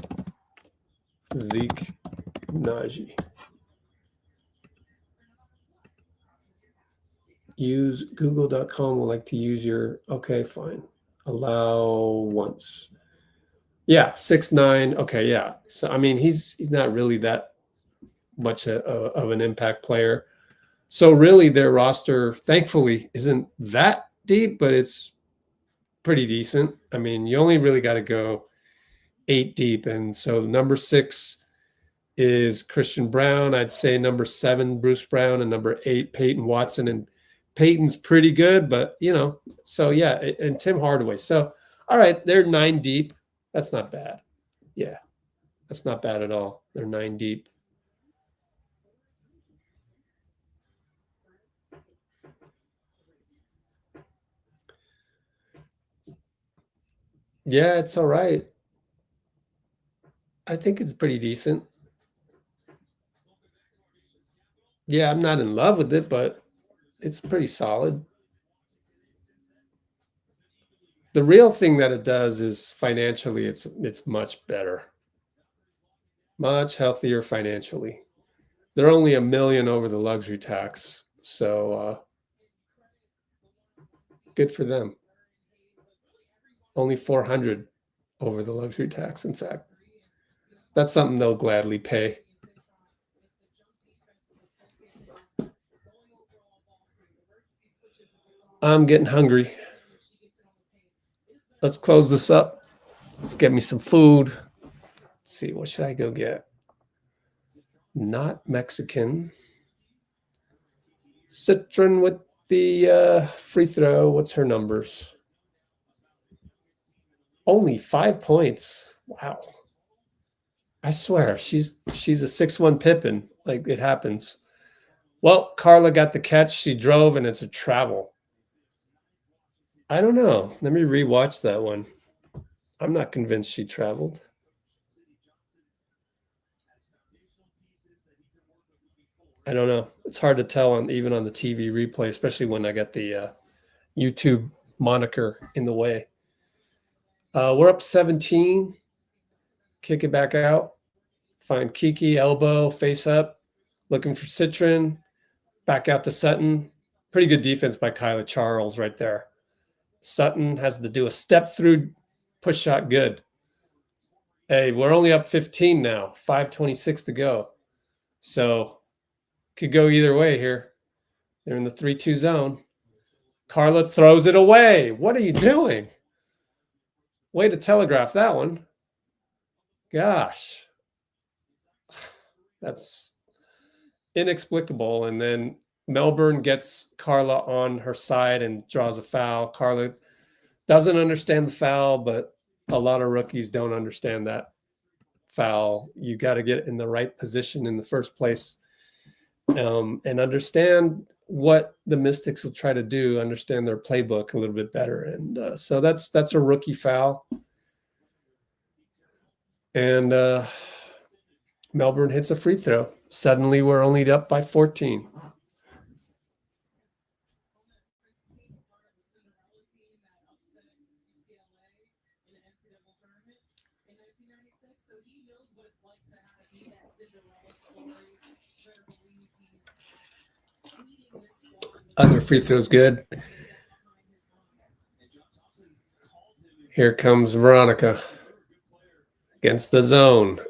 Zeke Najee. Use google.com will like to use your, okay, fine. Allow once. Yeah, 6'9". Okay, yeah. So I mean, he's not really that much of an impact player. So really their roster, thankfully, isn't that deep, but it's pretty decent. I mean, you only really got to go 8 deep. And so number 6 is Christian Brown. I'd say number 7, Bruce Brown, and number 8, Peyton Watson. And Peyton's pretty good, but, you know, so yeah, and Tim Hardaway. So, all right, they're 9 deep. That's not bad. Yeah, that's not bad at all. They're 9 deep. Yeah, it's all right. I think it's pretty decent. Yeah, I'm not in love with it, but it's pretty solid. The real thing that it does is financially, it's much better. Much healthier financially. They're only $1 million over the luxury tax. So good for them. Only 400 over the luxury tax, in fact. That's something they'll gladly pay. I'm getting hungry. Let's close this up. Let's get me some food. Let's see, what should I go get? Not Mexican. Citron with the free throw. What's her numbers? Only 5 points. Wow. I swear, she's a 6'1" Pippin. Like, it happens. Well, Carla got the catch. She drove, and it's a travel. I don't know. Let me rewatch that one. I'm not convinced she traveled. I don't know. It's hard to tell even on the TV replay, especially when I got the YouTube moniker in the way. We're up 17. Kick it back out. Find Kiki, elbow, face up. Looking for Citron. Back out to Sutton. Pretty good defense by Kyla Charles right there. Sutton has to do a step through push shot. Good. Hey, we're only up 15 now. 5:26 to go. So could go either way here. They're in the 3-2 zone. Carla throws it away. What are you doing? Way to telegraph that one. Gosh. That's inexplicable. And then Melbourne gets Carla on her side and draws a foul. Carla doesn't understand the foul, but a lot of rookies don't understand that foul. You got to get in the right position in the first place, and understand what the Mystics will try to do, understand their playbook a little bit better. And so that's a rookie foul. And Melbourne hits a free throw. Suddenly we're only up by 14. Other free throws good. Here comes Veronica against the zone.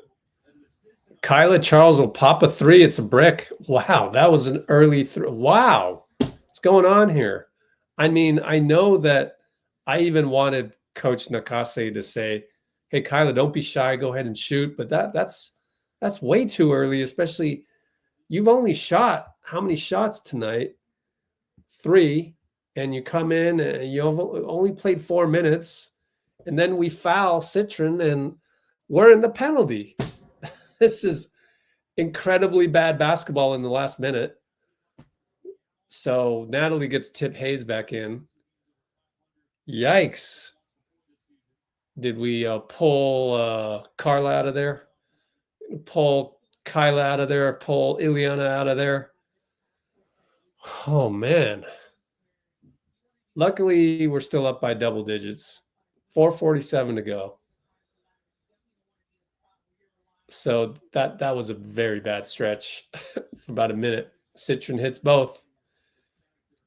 Kyla Charles will pop a three. It's a brick. Wow, that was an early throw. Wow, what's going on here? I mean, I know that I even wanted Coach Nakase to say, hey, Kyla, don't be shy. Go ahead and shoot. But that's way too early, especially you've only shot how many shots tonight? 3. And you come in and you've only played 4 minutes. And then we foul Citron and we're in the penalty. This is incredibly bad basketball in the last minute. So Natalie gets Tip Hayes back in. Yikes. Did we pull Carla out of there? Pull Kyla out of there? Pull Ileana out of there? Oh, man. Luckily, we're still up by double digits. 4:47 to go. So that was a very bad stretch for about a minute. Citron hits both.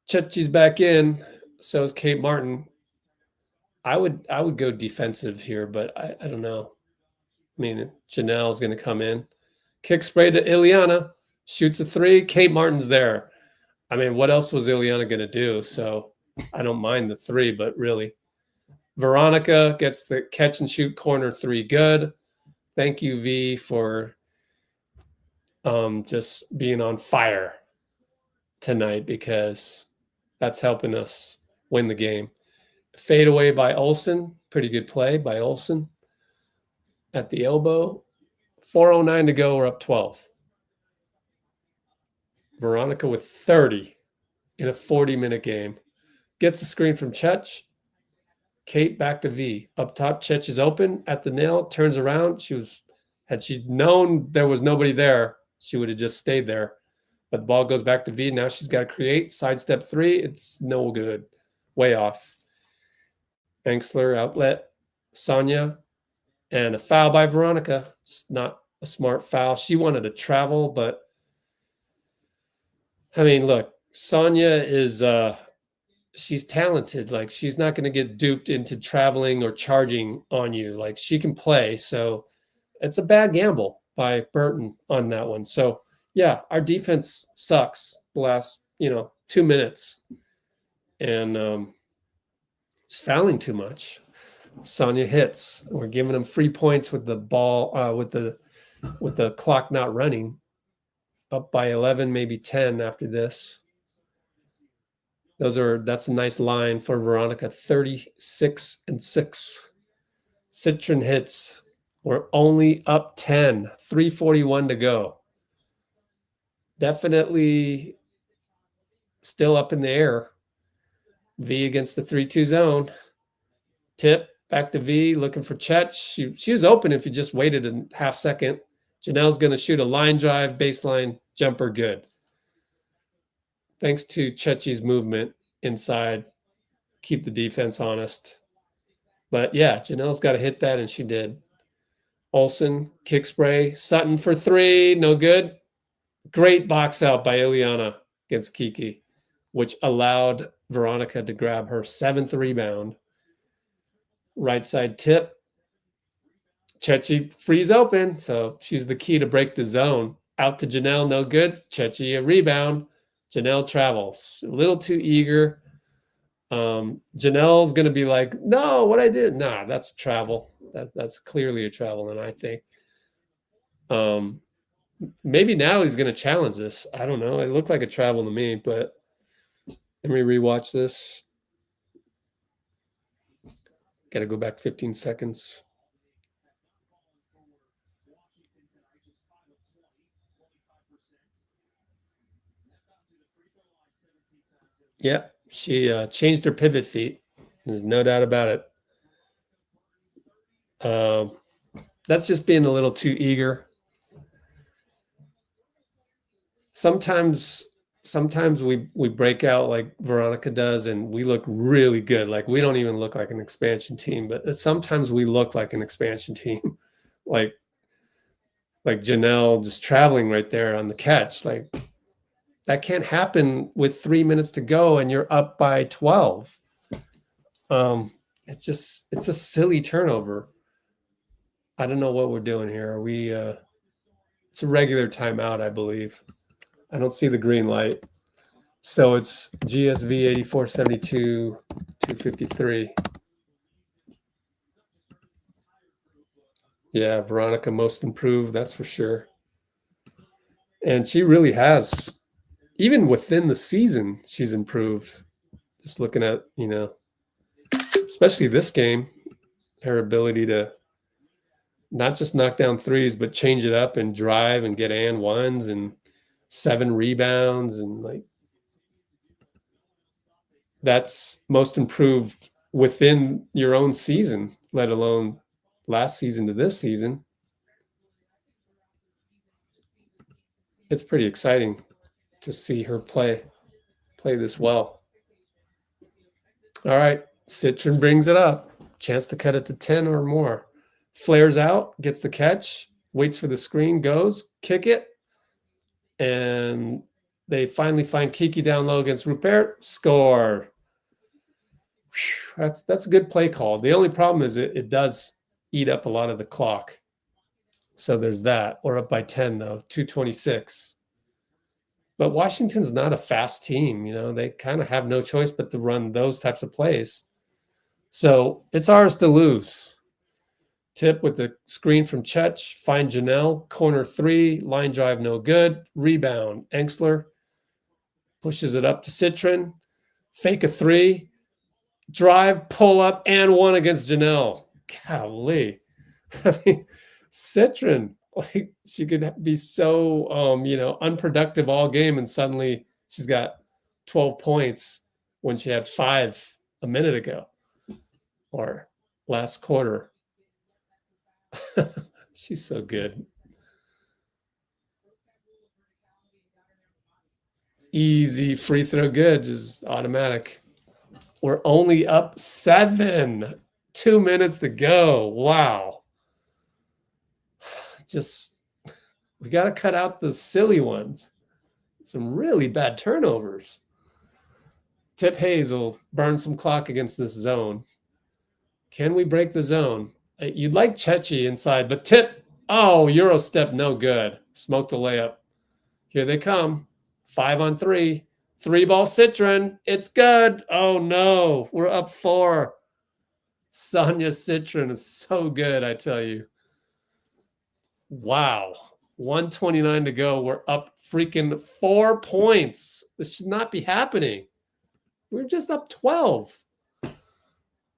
Chechi's back in. So is Kate Martin. I would go defensive here, but I don't know. I mean, Janelle's going to come in. Kick spray to Ileana. Shoots a 3. Kate Martin's there. I mean, what else was Ileana going to do? So I don't mind the 3, but really. Veronica gets the catch and shoot corner 3. Good. Thank you, V, for just being on fire tonight, because that's helping us win the game. Fade away by Olsen. Pretty good play by Olsen at the elbow. 4:09 to go. We're up 12. Veronica with 30 in a 40-minute game. Gets a screen from Chech. Kate back to V. Up top, Chech is open at the nail, turns around. Had she known there was nobody there, she would have just stayed there. But the ball goes back to V. Now she's got to create. Sidestep 3. It's no good. Way off. Angsler, outlet, Sonia, and a foul by Veronica. Just not a smart foul. She wanted to travel, but I mean, look, Sonia is she's talented. Like, she's not going to get duped into traveling or charging on you. Like, she can play. So it's a bad gamble by Burton on that one. So yeah, our defense sucks the last, 2 minutes. And it's fouling too much. Sonia hits. We're giving them free points with the ball, with the clock not running. Up by 11, maybe 10 after this. That's a nice line for Veronica. 36-6. Citron hits. We're only up 10. 3:41 to go. Definitely still up in the air. V against the 3-2 zone. Tip back to V, looking for Chech. She was open if you just waited a half second. Janelle's going to shoot a line drive, baseline jumper, good. Thanks to Chechi's movement inside, keep the defense honest. But yeah, Janelle's got to hit that, and she did. Olsen, kick spray. Sutton for 3, no good. Great box out by Ileana against Kiki, which allowed Veronica to grab her 7th rebound. Right side tip. Chechi frees open, so she's the key to break the zone. out to Janelle, no good. Chechi, a rebound. Janelle travels. A little too eager. Janelle's going to be like, no, what I did? Nah, that's travel. That's clearly a travel, and I think maybe Natalie's going to challenge this. I don't know. It looked like a travel to me, but let me rewatch this. Got to go back 15 seconds. Yeah, she changed her pivot feet. There's no doubt about it. That's just being a little too eager. Sometimes we break out like Veronica does, and we look really good. Like we don't even look like an expansion team, but sometimes we look like an expansion team. like Janelle just traveling right there on the catch. Like that can't happen with 3 minutes to go and you're up by 12. It's a silly turnover. I don't know what we're doing here. Are we it's a regular timeout, I believe. I don't see the green light. So it's GSV 8472 253. Yeah, Veronica most improved, that's for sure. And she really has. Even within the season, she's improved. Just looking at, especially this game, her ability to not just knock down threes, but change it up and drive and get and ones and 7 rebounds. And like, that's most improved within your own season, let alone last season to this season. It's pretty exciting to see her play this well. All right, Citron brings it up. Chance to cut it to 10 or more. Flares out, gets the catch, waits for the screen, goes, kick it. And they finally find Kiki down low against Rupert. Score. Whew, that's a good play call. The only problem is it does eat up a lot of the clock. So there's that. We're up by 10, though, 2:26. But Washington's not a fast team. They kind of have no choice but to run those types of plays. So it's ours to lose. Tip with the screen from Chech. Find Janelle. Corner 3. Line drive no good. Rebound. Engstler pushes it up to Citron. Fake a 3. Drive, pull up, and 1 against Janelle. Golly. I mean, Citron, like she could be so, unproductive all game, and suddenly she's got 12 points when she had 5 a minute ago or last quarter. She's so good. Easy free throw, good, just automatic. We're only up 7. 2 minutes to go. Wow. We got to cut out the silly ones. Some really bad turnovers. Tip Hayes will burn some clock against this zone. Can we break the zone? You'd like Chechi inside, but Tip, Euro step, no good. Smoke the layup. Here they come. 5 on 3. 3-ball Citron. It's good. Oh, no. We're up 4. Sonia Citron is so good, I tell you. Wow. 1:29 to go. We're up freaking 4 points. This should not be happening. We're just up 12.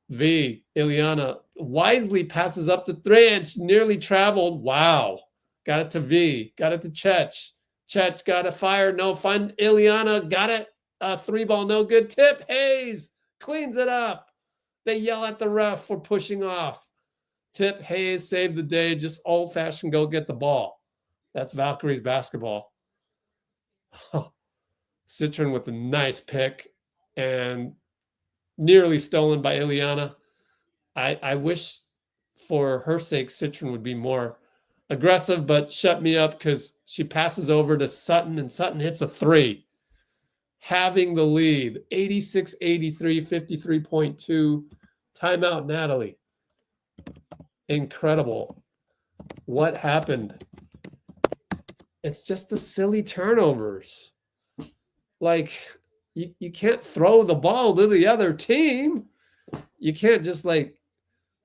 Ileana wisely passes up the 3 and nearly traveled. Wow. Got it to V. Got it to Chech. Chech got a fire. No, find Ileana. Got it. 3-ball, no good. Tip Hayes cleans it up. They yell at the ref for pushing off. Tip Hayes saved the day. Just old-fashioned go get the ball. That's Valkyries basketball. Citron with a nice pick and nearly stolen by Ileana. I wish for her sake Citron would be more aggressive, but shut me up because she passes over to Sutton and Sutton hits a 3. Having the lead, 86-83, 53.2. Timeout, Natalie. Incredible. What happened? It's just the silly turnovers. Like, you can't throw the ball to the other team. You can't just like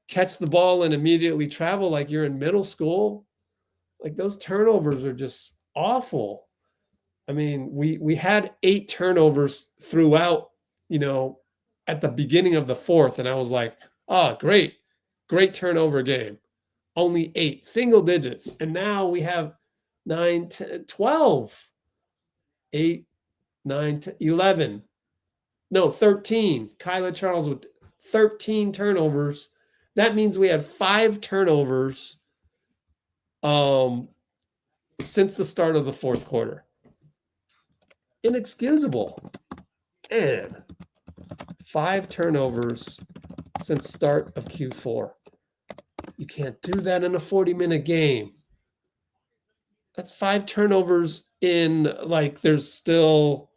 catch the ball and immediately travel like you're in middle school. Like, those turnovers are just awful. I mean, we had 8 turnovers throughout, at the beginning of the fourth, and I was like, oh, great turnover game. Only 8, single digits. And now we have 9, 10, 12, 8, 9, 10, 11. No, 13. Kyla Charles with 13 turnovers. That means we had 5 turnovers since the start of the fourth quarter. Inexcusable. And 5 turnovers since start of Q4. You can't do that in a 40-minute game. That's 5 turnovers in, like, there's still,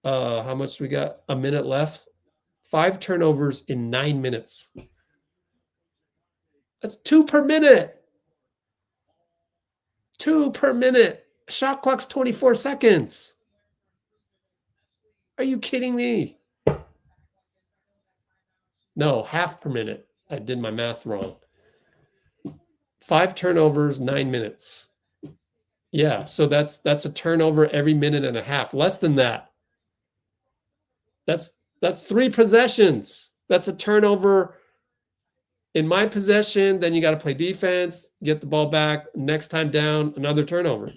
how much we got? A minute left. 5 turnovers in 9 minutes. That's 2 per minute. 2 per minute. Shot clock's 24 seconds. Are you kidding me? No, half per minute. I did my math wrong. 5 turnovers, 9 minutes. Yeah, so that's a turnover every minute and a half. Less than that. That's 3 possessions. That's a turnover in my possession. Then you got to play defense, get the ball back. Next time down, another turnover.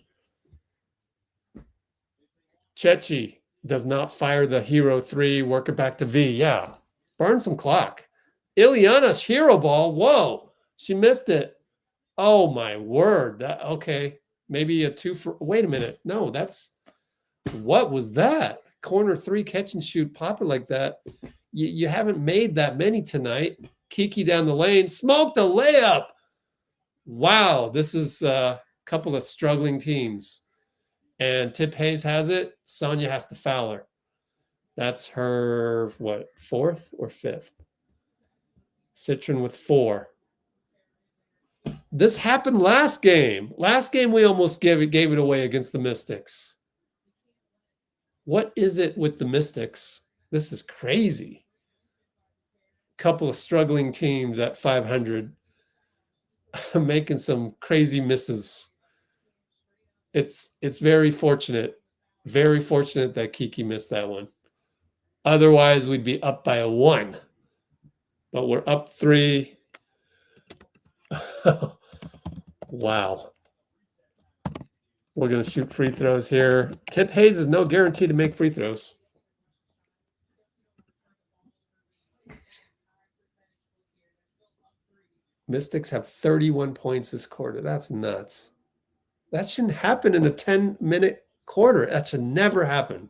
Chechi does not fire the hero 3, work it back to V. Yeah, burn some clock. Ileana's hero ball. Whoa, she missed it. Oh, my word. Okay, maybe a 2 for... Wait a minute. No, that's... What was that? Corner 3 catch and shoot popper like that. You haven't made that many tonight. Kiki down the lane. Smoked a layup. Wow, this is a couple of struggling teams. And Tip Hayes has it. Sonia has to foul her. That's her, what, 4th or 5th? Citron with 4. This happened last game. Last game, we almost gave it away against the Mystics. What is it with the Mystics? This is crazy. Couple of struggling teams at 500 making some crazy misses. It's very fortunate that Kiki missed that one. Otherwise, we'd be up by a 1. But we're up 3. Wow. We're going to shoot free throws here. Tip Hayes is no guarantee to make free throws. Mystics have 31 points this quarter. That's nuts. That shouldn't happen in a 10-minute quarter. That should never happen.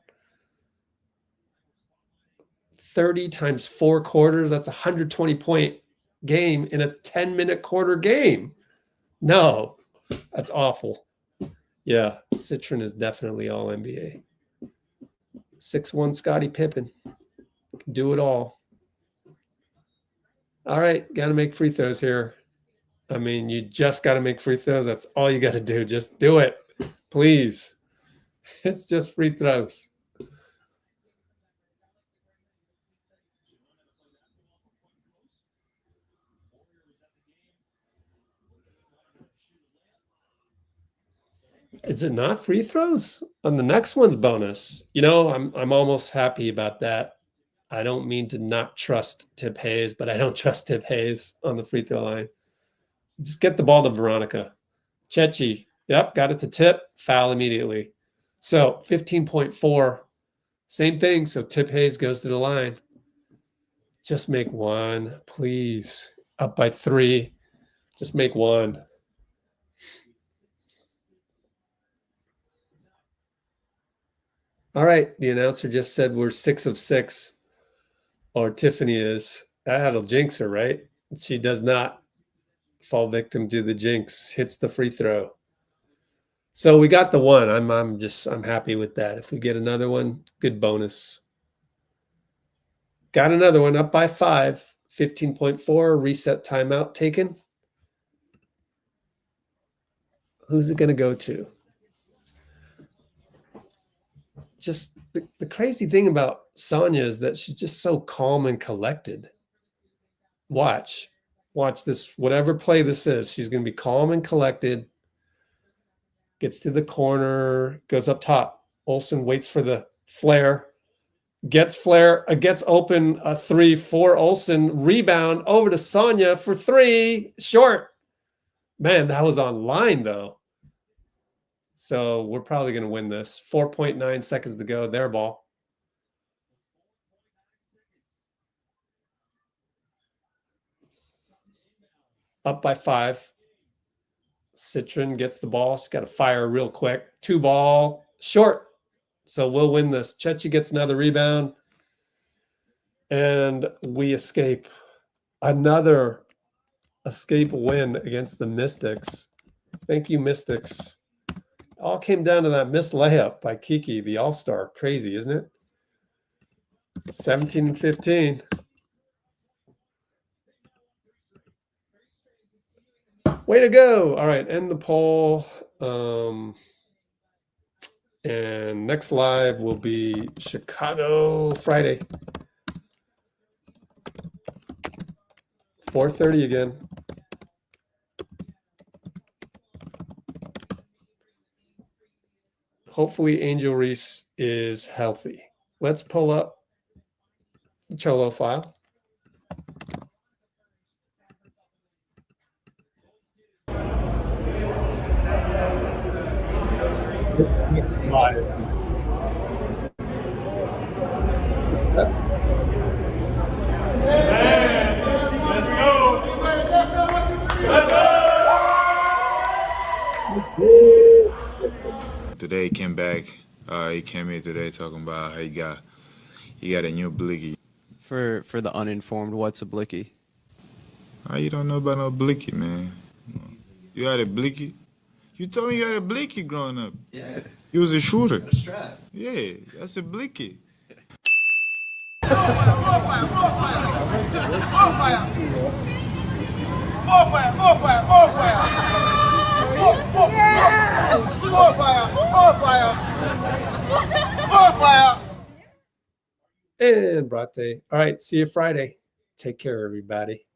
30 times 4 quarters, that's a 120-point game in a 10-minute quarter game. No, that's awful. Yeah, Citron is definitely all NBA. 6'1" Scottie Pippen. Can do it all. All right, got to make free throws here. I mean, you just got to make free throws. That's all you got to do. Just do it, please. It's just free throws. Is it not free throws? On the next one's bonus. I'm almost happy about that. I don't mean to not trust Tip Hayes, but I don't trust Tip Hayes on the free throw line. Just get the ball to Veronica. Chechi, yep, got it to Tip, foul immediately. So 15.4, same thing. So Tip Hayes goes to the line. Just make 1, please. Up by 3. Just make 1. All right, the announcer just said we're 6 of 6, or Tiffany is. That'll jinx her, right? She does not fall victim to the jinx, hits the free throw. So we got the 1. I'm happy with that. If we get another one, good bonus. Got another one, up by 5, 15.4, reset timeout taken. Who's it going to go to? just the crazy thing about Sonia is that she's just so calm and collected. Watch this, whatever play this is, she's going to be calm and collected. Gets to the corner, goes up top. Olsen waits for the flare. Gets flare, gets open, a 3 for Olsen. Rebound over to Sonia for 3. Short. Man, that was on line, though. So we're probably going to win this. 4.9 seconds to go. Their ball. Up by 5. Citron gets the ball. She's got to fire real quick. 2 ball. Short. So we'll win this. Chechi gets another rebound. And we escape. Another escape win against the Mystics. Thank you, Mystics. All came down to that missed layup by Kiki, the all-star. Crazy, isn't it? 17-15. Way to go. All right, end the poll. And next live will be Chicago Friday. 4:30 again. Hopefully Angel Reese is healthy. Let's pull up the Cholo file. It's live. What's that? Today he came back. He came here today talking about how he got a new blicky. For the uninformed, what's a blicky? You don't know about no blicky, man. You had a blicky? You told me you had a blicky growing up. Yeah. You was a shooter. A strap. Yeah, that's a blicky. And Brate. All right, see you Friday. Take care, everybody.